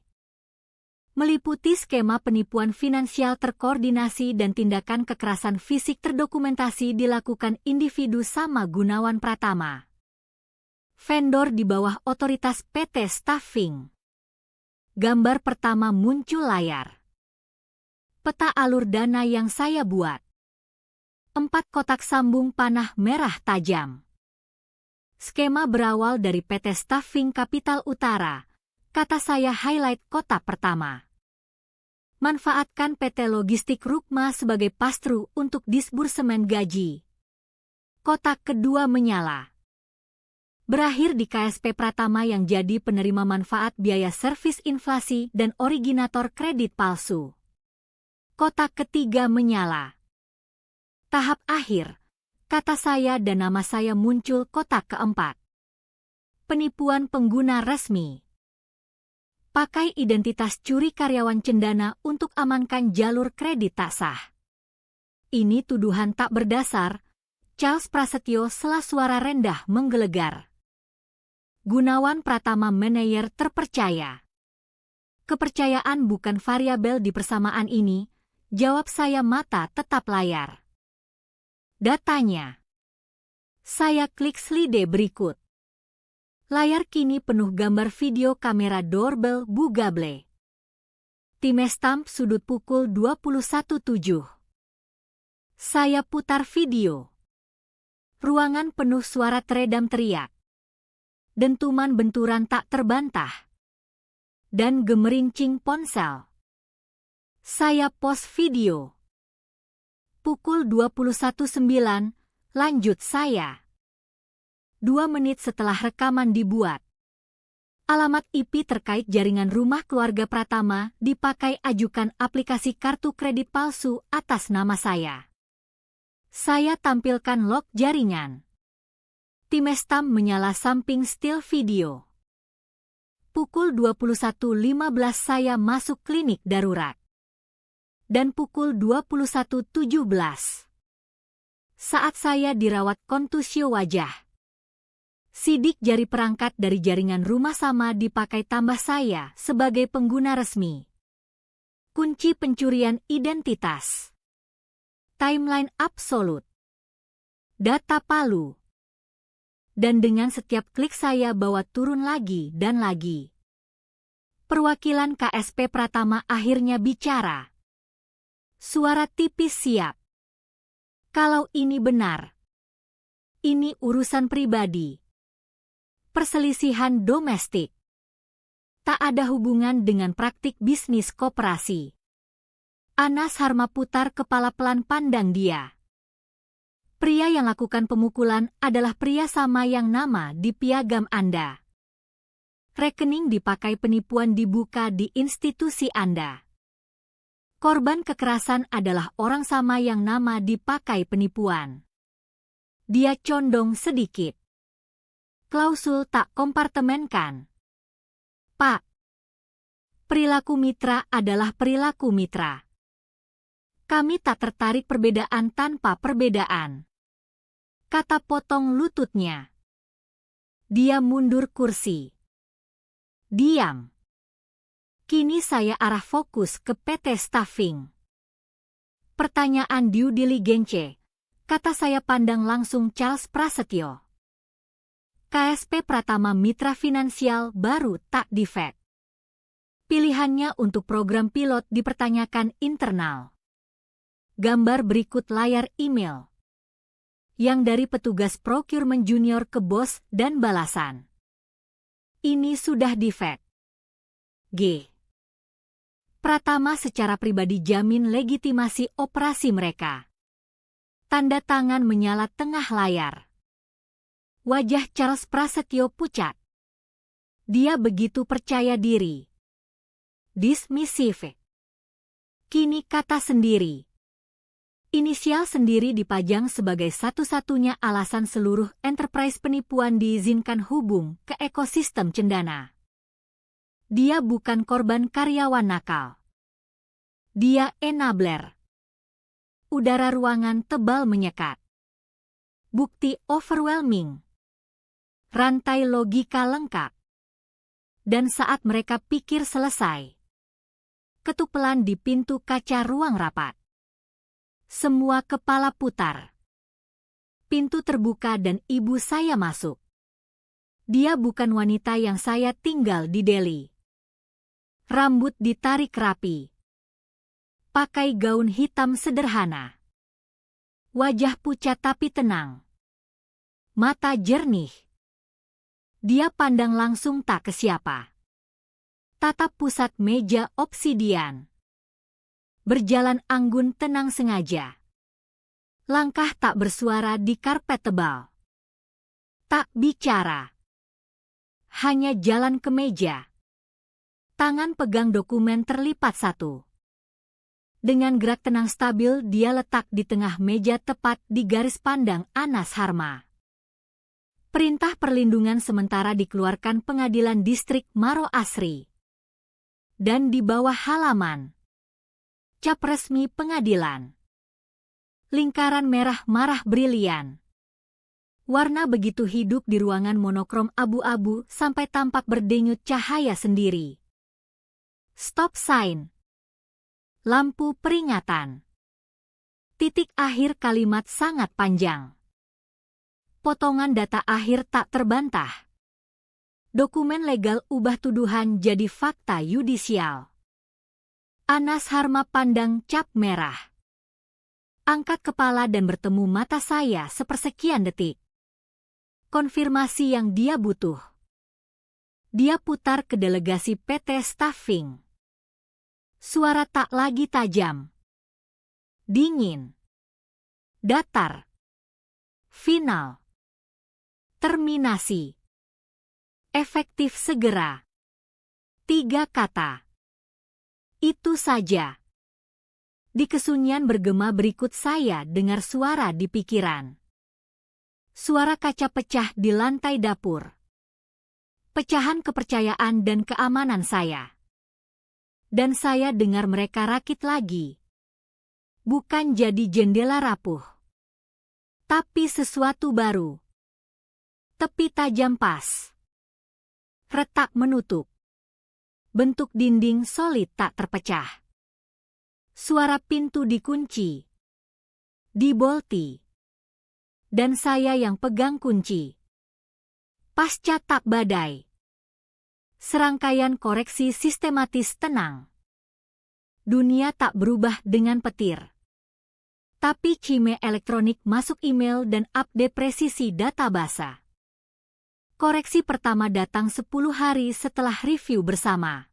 Meliputi skema penipuan finansial terkoordinasi dan tindakan kekerasan fisik terdokumentasi dilakukan individu sama Gunawan Pratama. Vendor di bawah otoritas PT Staffing. Gambar pertama muncul layar. Peta alur dana yang saya buat. 4 kotak sambung panah merah tajam. Skema berawal dari PT Staffing Capital Utara. Kata saya highlight kotak pertama. Manfaatkan PT Logistik Rukma sebagai pass-through untuk disbursemen gaji. Kotak kedua menyala. Berakhir di KSP Pratama yang jadi penerima manfaat biaya servis inflasi dan originator kredit palsu. Kotak ketiga menyala. Tahap akhir, kata saya dan nama saya muncul kotak keempat. Penipuan pengguna resmi. Pakai identitas curi karyawan cendana untuk amankan jalur kredit tak sah. Ini tuduhan tak berdasar. Charles Prasetyo sela suara rendah menggelegar. Gunawan Pratama manajer terpercaya. Kepercayaan bukan variabel di persamaan ini, jawab saya mata tetap layar. Datanya. Saya klik slide berikut. Layar kini penuh gambar video kamera doorbell Bu Gable. Timestamp sudut pukul 21.07. Saya putar video. Ruangan penuh suara teredam teriak. Dentuman benturan tak terbantah. Dan gemerincing ponsel. Saya post video. Pukul 21.09, lanjut saya. 2 menit setelah rekaman dibuat. Alamat IP terkait jaringan rumah keluarga Pratama dipakai ajukan aplikasi kartu kredit palsu atas nama saya. Saya tampilkan log jaringan. Timestamp menyala samping still video. Pukul 21.15 saya masuk klinik darurat. Dan pukul 21.17. Saat saya dirawat kontusio wajah. Sidik jari perangkat dari jaringan rumah sama dipakai tambah saya sebagai pengguna resmi. Kunci pencurian identitas. Timeline absolut. Data palu. Dan dengan setiap klik saya bawa turun lagi dan lagi. Perwakilan KSP Pratama akhirnya bicara. Suara tipis siap. Kalau ini benar. Ini urusan pribadi. Perselisihan domestik. Tak ada hubungan dengan praktik bisnis koperasi. Anas Harma putar kepala pelan pandang dia. Pria yang lakukan pemukulan adalah pria sama yang nama di piagam Anda. Rekening dipakai penipuan dibuka di institusi Anda. Korban kekerasan adalah orang sama yang nama dipakai penipuan. Dia condong sedikit. Klausul tak kompartemenkan. Pak. Perilaku mitra adalah perilaku mitra. Kami tak tertarik perbedaan tanpa perbedaan. Kata potong lututnya. Dia mundur kursi. Diam. Kini saya arah fokus ke PT Staffing. Pertanyaan due diligence, kata saya pandang langsung Charles Prasetyo. KSP Pratama Mitra Finansial baru tak defect. Pilihannya untuk program pilot dipertanyakan internal. Gambar berikut layar email yang dari petugas procurement junior ke bos dan balasan. Ini sudah di-fact. G. Pratama secara pribadi jamin legitimasi operasi mereka. Tanda tangan menyala tengah layar. Wajah Charles Prasetyo pucat. Dia begitu percaya diri. Dismissive. Kini kata sendiri. Inisial sendiri dipajang sebagai satu-satunya alasan seluruh enterprise penipuan diizinkan hubung ke ekosistem cendana. Dia bukan korban karyawan nakal. Dia enabler. Udara ruangan tebal menyekat. Bukti overwhelming. Rantai logika lengkap. Dan saat mereka pikir selesai, ketuk pelan di pintu kaca ruang rapat. Semua kepala putar. Pintu terbuka dan ibu saya masuk. Dia bukan wanita yang saya tinggal di Delhi. Rambut ditarik rapi. Pakai gaun hitam sederhana. Wajah pucat tapi tenang. Mata jernih. Dia pandang langsung tak ke siapa. Tatap pusat meja obsidian. Berjalan anggun tenang sengaja. Langkah tak bersuara di karpet tebal. Tak bicara. Hanya jalan ke meja. Tangan pegang dokumen terlipat satu. Dengan gerak tenang stabil dia letak di tengah meja tepat di garis pandang Anas Harma. Perintah perlindungan sementara dikeluarkan Pengadilan Distrik Maro Asri. Dan di bawah halaman. Cap resmi pengadilan. Lingkaran merah marah brilian. Warna begitu hidup di ruangan monokrom abu-abu sampai tampak berdenyut cahaya sendiri. Stop sign. Lampu peringatan. Titik akhir kalimat sangat panjang. Potongan data akhir tak terbantah. Dokumen legal ubah tuduhan jadi fakta yudisial. Anas Harma pandang cap merah. Angkat kepala dan bertemu mata saya sepersekian detik. Konfirmasi yang dia butuh. Dia putar ke delegasi PT Staffing. Suara tak lagi tajam. Dingin. Datar. Final. Terminasi. Efektif segera. 3 kata. Itu saja. Di kesunyian bergema berikut saya dengar suara di pikiran. Suara kaca pecah di lantai dapur. Pecahan kepercayaan dan keamanan saya. Dan saya dengar mereka rakit lagi. Bukan jadi jendela rapuh. Tapi sesuatu baru. Tepi tajam pas. Retak menutup. Bentuk dinding solid tak terpecah. Suara pintu dikunci. Dibolti. Dan saya yang pegang kunci. Pasca tak badai. Serangkaian koreksi sistematis tenang. Dunia tak berubah dengan petir. Tapi cime elektronik masuk email dan update presisi data basa. Koreksi pertama datang 10 hari setelah review bersama.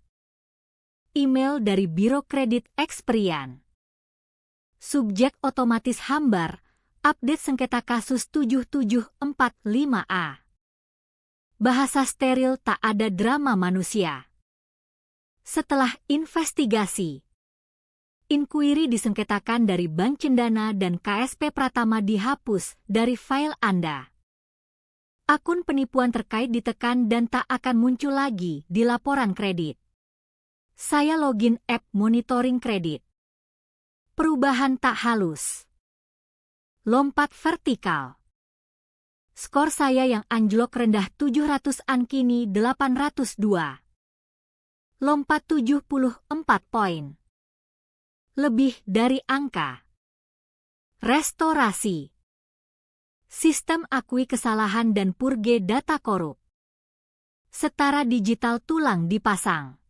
Email dari Biro Kredit Experian. Subjek otomatis hambar, update sengketa kasus 7745A. Bahasa steril tak ada drama manusia. Setelah investigasi, inquiry disengketakan dari Bank Cendana dan KSP Pratama dihapus dari file Anda. Akun penipuan terkait ditekan dan tak akan muncul lagi di laporan kredit. Saya login app monitoring kredit. Perubahan tak halus. Lompat vertikal. Skor saya yang anjlok rendah 700-an kini 802. Lompat 74 poin. Lebih dari angka. Restorasi. Sistem akui kesalahan dan purge data korup. Setara digital tulang dipasang.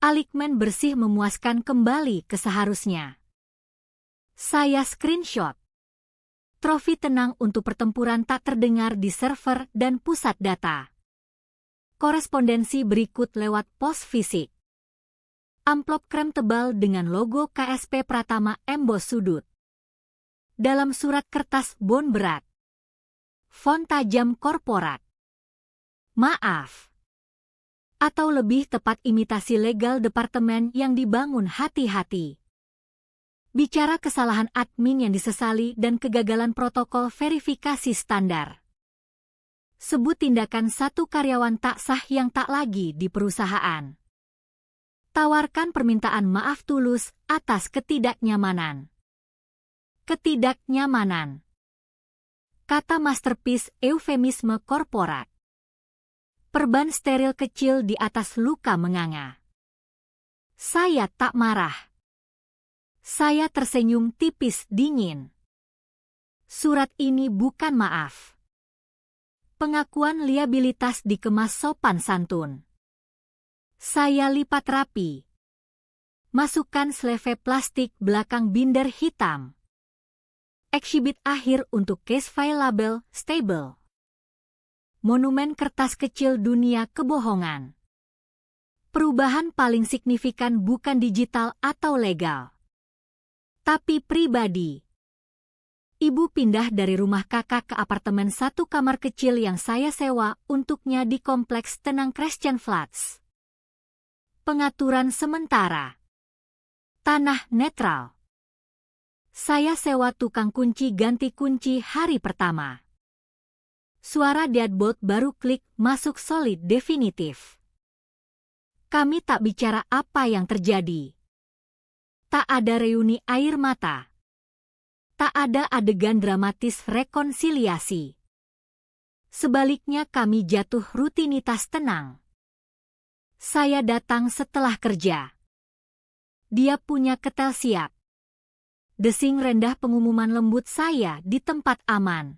Alikmen bersih memuaskan kembali ke seharusnya. Saya screenshot. Trofi tenang untuk pertempuran tak terdengar di server dan pusat data. Korespondensi berikut lewat pos fisik. Amplop krem tebal dengan logo KSP Pratama emboss sudut. Dalam surat kertas bond berat. Font tajam korporat. Maaf. Atau lebih tepat imitasi legal departemen yang dibangun hati-hati. Bicara kesalahan admin yang disesali dan kegagalan protokol verifikasi standar. Sebut tindakan satu karyawan tak sah yang tak lagi di perusahaan. Tawarkan permintaan maaf tulus atas ketidaknyamanan. Ketidaknyamanan. Kata masterpiece eufemisme korporat. Perban steril kecil di atas luka menganga. Saya tak marah. Saya tersenyum tipis dingin. Surat ini bukan maaf. Pengakuan liabilitas dikemas sopan santun. Saya lipat rapi. Masukkan sleve plastik belakang binder hitam. Eksibit akhir untuk case file label stable. Monumen kertas kecil dunia kebohongan. Perubahan paling signifikan bukan digital atau legal, tapi pribadi. Ibu pindah dari rumah kakak ke apartemen satu kamar kecil yang saya sewa untuknya di kompleks Tenang Christian Flats. Pengaturan sementara. Tanah netral. Saya sewa tukang kunci ganti kunci hari pertama. Suara deadbolt baru klik masuk solid definitif. Kami tak bicara apa yang terjadi. Tak ada reuni air mata. Tak ada adegan dramatis rekonsiliasi. Sebaliknya kami jatuh rutinitas tenang. Saya datang setelah kerja. Dia punya ketel siap. Desing rendah pengumuman lembut saya di tempat aman.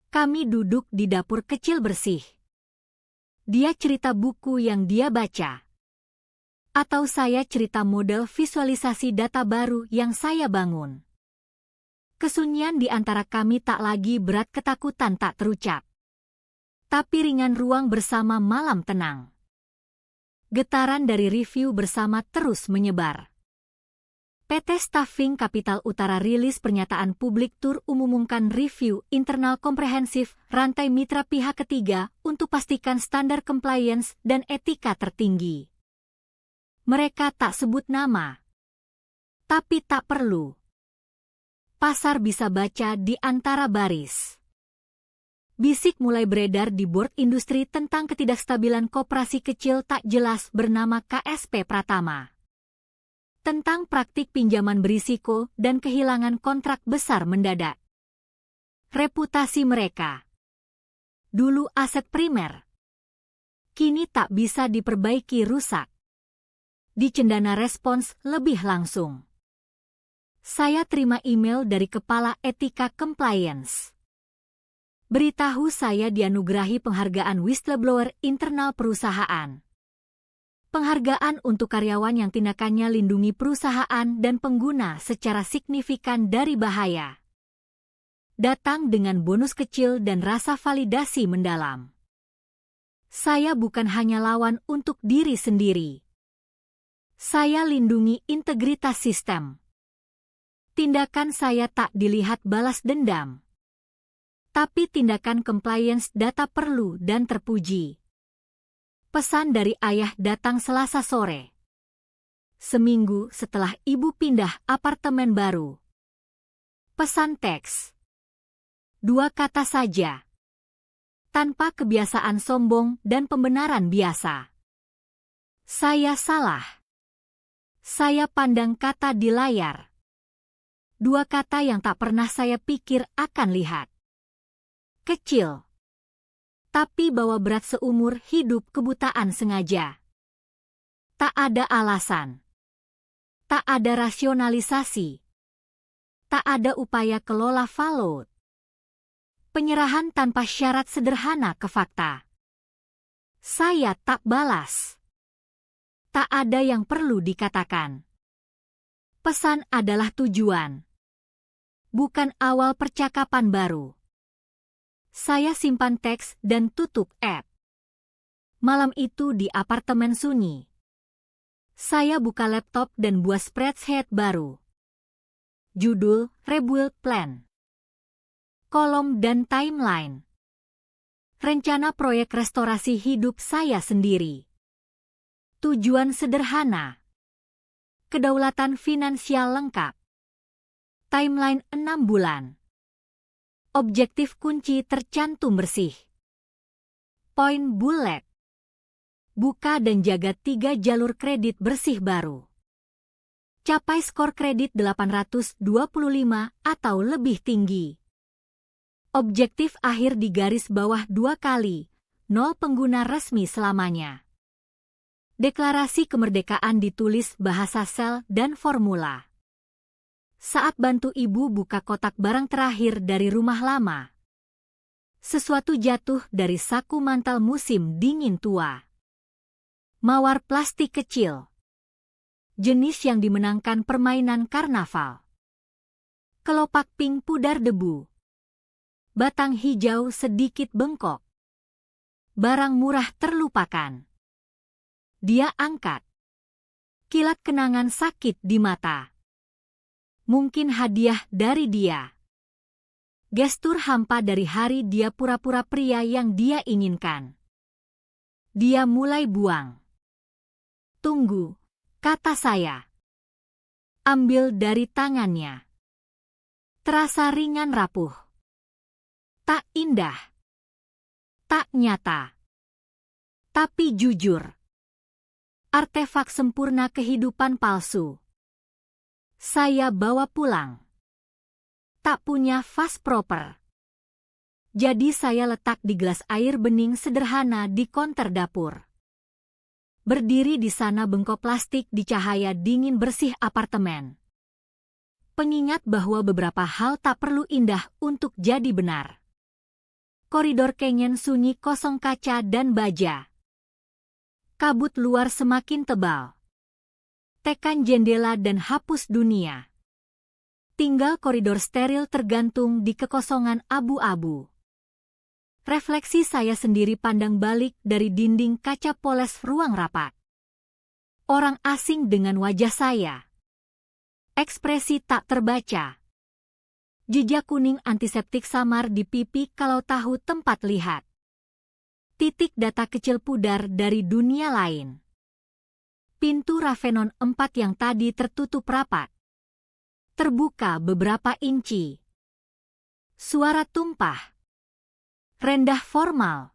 Kami duduk di dapur kecil bersih. Dia cerita buku yang dia baca. Atau saya cerita model visualisasi data baru yang saya bangun. Kesunyian di antara kami tak lagi berat ketakutan tak terucap. Tapi ringan ruang bersama malam tenang. Getaran dari review bersama terus menyebar. PT Staffing Capital Utara rilis pernyataan publik tur umumkan review internal komprehensif rantai mitra pihak ketiga untuk pastikan standar compliance dan etika tertinggi. Mereka tak sebut nama. Tapi tak perlu. Pasar bisa baca di antara baris. Bisik mulai beredar di board industri tentang ketidakstabilan koperasi kecil tak jelas bernama KSP Pratama. Tentang praktik pinjaman berisiko dan kehilangan kontrak besar mendadak. Reputasi mereka. Dulu aset primer. Kini tak bisa diperbaiki rusak. Dicendana respons lebih langsung. Saya terima email dari Kepala Etika Compliance. Beritahu saya dianugerahi penghargaan whistleblower internal perusahaan. Penghargaan untuk karyawan yang tindakannya lindungi perusahaan dan pengguna secara signifikan dari bahaya. Datang dengan bonus kecil dan rasa validasi mendalam. Saya bukan hanya lawan untuk diri sendiri. Saya lindungi integritas sistem. Tindakan saya tak dilihat balas dendam. Tapi tindakan compliance data perlu dan terpuji. Pesan dari ayah datang Selasa sore. Seminggu setelah ibu pindah apartemen baru. Pesan teks. 2 kata saja. Tanpa kebiasaan sombong dan pembenaran biasa. Saya salah. Saya pandang kata di layar. 2 kata yang tak pernah saya pikir akan lihat. Kecil. Tapi bawa berat seumur hidup kebutaan sengaja. Tak ada alasan. Tak ada rasionalisasi. Tak ada upaya kelola fallout. Penyerahan tanpa syarat sederhana ke fakta. Saya tak balas. Tak ada yang perlu dikatakan. Pesan adalah tujuan, bukan awal percakapan baru. Saya simpan teks dan tutup app. Malam itu di apartemen sunyi. Saya buka laptop dan buat spreadsheet baru. Judul, Rebuild Plan. Kolom dan timeline. Rencana proyek restorasi hidup saya sendiri. Tujuan sederhana. Kedaulatan finansial lengkap. Timeline 6 bulan. Objektif kunci tercantum bersih. Poin bullet. Buka dan jaga 3 jalur kredit bersih baru. Capai skor kredit 825 atau lebih tinggi. Objektif akhir di garis bawah 2 kali, 0 pengguna resmi selamanya. Deklarasi kemerdekaan ditulis bahasa sel dan formula. Saat bantu ibu buka kotak barang terakhir dari rumah lama. Sesuatu jatuh dari saku mantel musim dingin tua. Mawar plastik kecil. Jenis yang dimenangkan permainan karnaval. Kelopak pink pudar debu. Batang hijau sedikit bengkok. Barang murah terlupakan. Dia angkat. Kilat kenangan sakit di mata. Mungkin hadiah dari dia. Gestur hampa dari hari dia pura-pura pria yang dia inginkan. Dia mulai buang. Tunggu, kata saya. Ambil dari tangannya. Terasa ringan rapuh. Tak indah. Tak nyata. Tapi jujur. Artefak sempurna kehidupan palsu. Saya bawa pulang. Tak punya vas proper. Jadi saya letak di gelas air bening sederhana di konter dapur. Berdiri di sana bengkok plastik di cahaya dingin bersih apartemen. Pengingat bahwa beberapa hal tak perlu indah untuk jadi benar. Koridor canyon sunyi kosong kaca dan baja. Kabut luar semakin tebal. Tekan jendela dan hapus dunia. Tinggal koridor steril tergantung di kekosongan abu-abu. Refleksi saya sendiri pandang balik dari dinding kaca poles ruang rapat. Orang asing dengan wajah saya. Ekspresi tak terbaca. Jejak kuning antiseptik samar di pipi kalau tahu tempat lihat. Titik data kecil pudar dari dunia lain. Pintu Ravenon 4 yang tadi tertutup rapat. Terbuka beberapa inci. Suara tumpah. Rendah formal.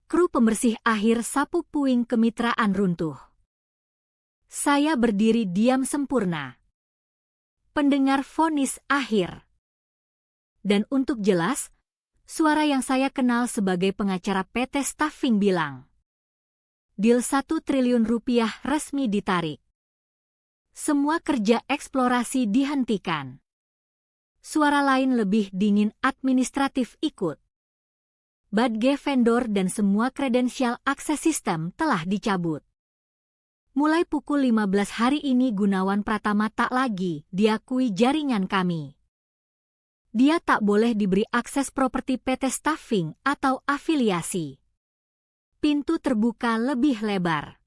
Kru pembersih akhir sapu puing kemitraan runtuh. Saya berdiri diam sempurna. Pendengar vonis akhir. Dan untuk jelas, suara yang saya kenal sebagai pengacara PT Staffing bilang. Deal 1 triliun rupiah resmi ditarik. Semua kerja eksplorasi dihentikan. Suara lain lebih dingin administratif ikut. Badge vendor dan semua kredensial akses sistem telah dicabut. Mulai pukul 15 hari ini Gunawan Pratama tak lagi diakui jaringan kami. Dia tak boleh diberi akses properti PT Staffing atau afiliasi. Pintu terbuka lebih lebar.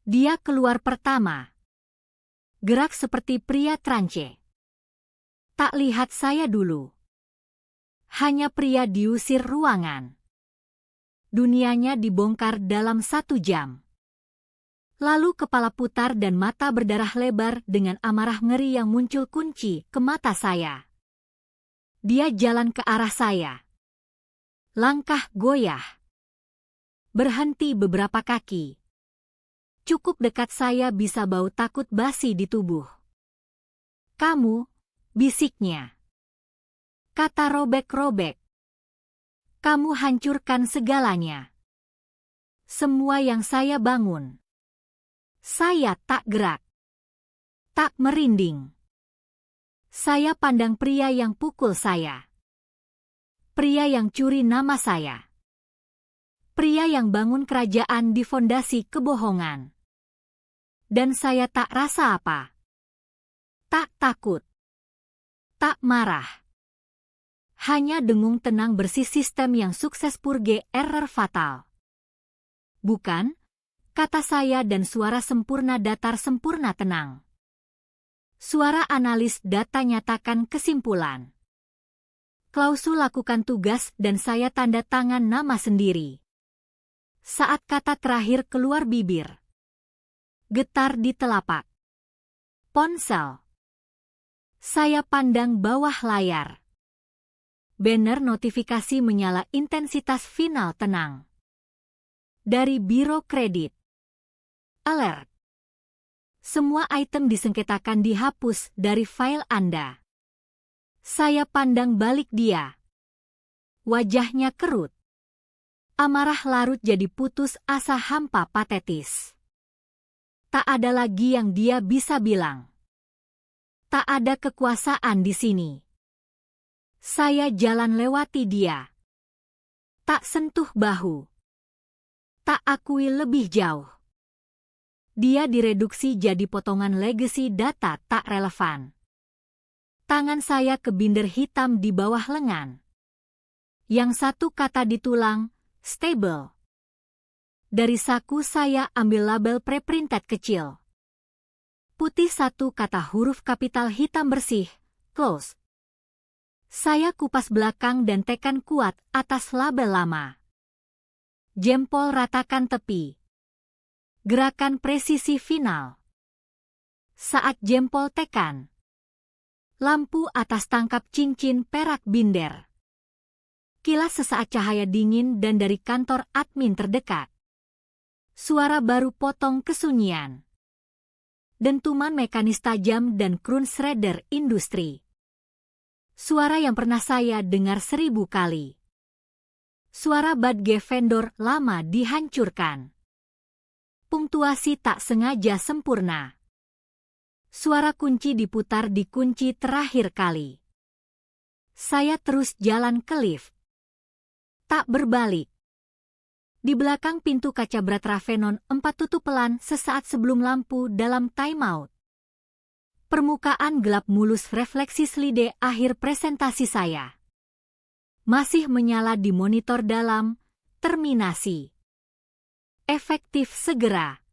Dia keluar pertama. Gerak seperti pria trance. Tak lihat saya dulu. Hanya pria diusir ruangan. Dunianya dibongkar dalam 1 jam. Lalu kepala putar dan mata berdarah lebar dengan amarah ngeri yang muncul kunci ke mata saya. Dia jalan ke arah saya. Langkah goyah. Berhenti beberapa kaki. Cukup dekat saya bisa bau takut basi di tubuh. Kamu, bisiknya. Kata robek-robek. Kamu hancurkan segalanya. Semua yang saya bangun. Saya tak gerak. Tak merinding. Saya pandang pria yang pukul saya. Pria yang curi nama saya. Pria yang bangun kerajaan di fondasi kebohongan. Dan saya tak rasa apa. Tak takut. Tak marah. Hanya dengung tenang bersih sistem yang sukses purge error fatal. Bukan, kata saya dan suara sempurna datar sempurna tenang. Suara analis data nyatakan kesimpulan. Klausul lakukan tugas dan saya tanda tangan nama sendiri. Saat kata terakhir keluar bibir. Getar di telapak. Ponsel. Saya pandang bawah layar. Banner notifikasi menyala intensitas final tenang. Dari Biro Kredit. Alert. Semua item disengketakan dihapus dari file Anda. Saya pandang balik dia. Wajahnya kerut. Amarah larut jadi putus asa hampa patetis. Tak ada lagi yang dia bisa bilang. Tak ada kekuasaan di sini. Saya jalan lewati dia. Tak sentuh bahu. Tak akui lebih jauh. Dia direduksi jadi potongan legacy data tak relevan. Tangan saya kebinder hitam di bawah lengan. Yang satu kata di tulang, stable. Dari saku saya ambil label preprinted kecil. Putih satu kata huruf kapital hitam bersih, close. Saya kupas belakang dan tekan kuat atas label lama. Jempol ratakan tepi. Gerakan presisi final. Saat jempol tekan. Lampu atas tangkap cincin perak binder. Kilas sesaat cahaya dingin dan dari kantor admin terdekat. Suara baru potong kesunyian. Dentuman mekanis tajam dan krun shredder industri. Suara yang pernah saya dengar 1000 kali. Suara badge vendor lama dihancurkan. Punktuasi tak sengaja sempurna. Suara kunci diputar di kunci terakhir kali. Saya terus jalan ke lift. Tak berbalik. Di belakang pintu kaca berat Ravenon 4 tutup pelan sesaat sebelum lampu dalam timeout. Permukaan gelap mulus refleksi selide akhir presentasi saya. Masih menyala di monitor dalam, terminasi. Efektif segera.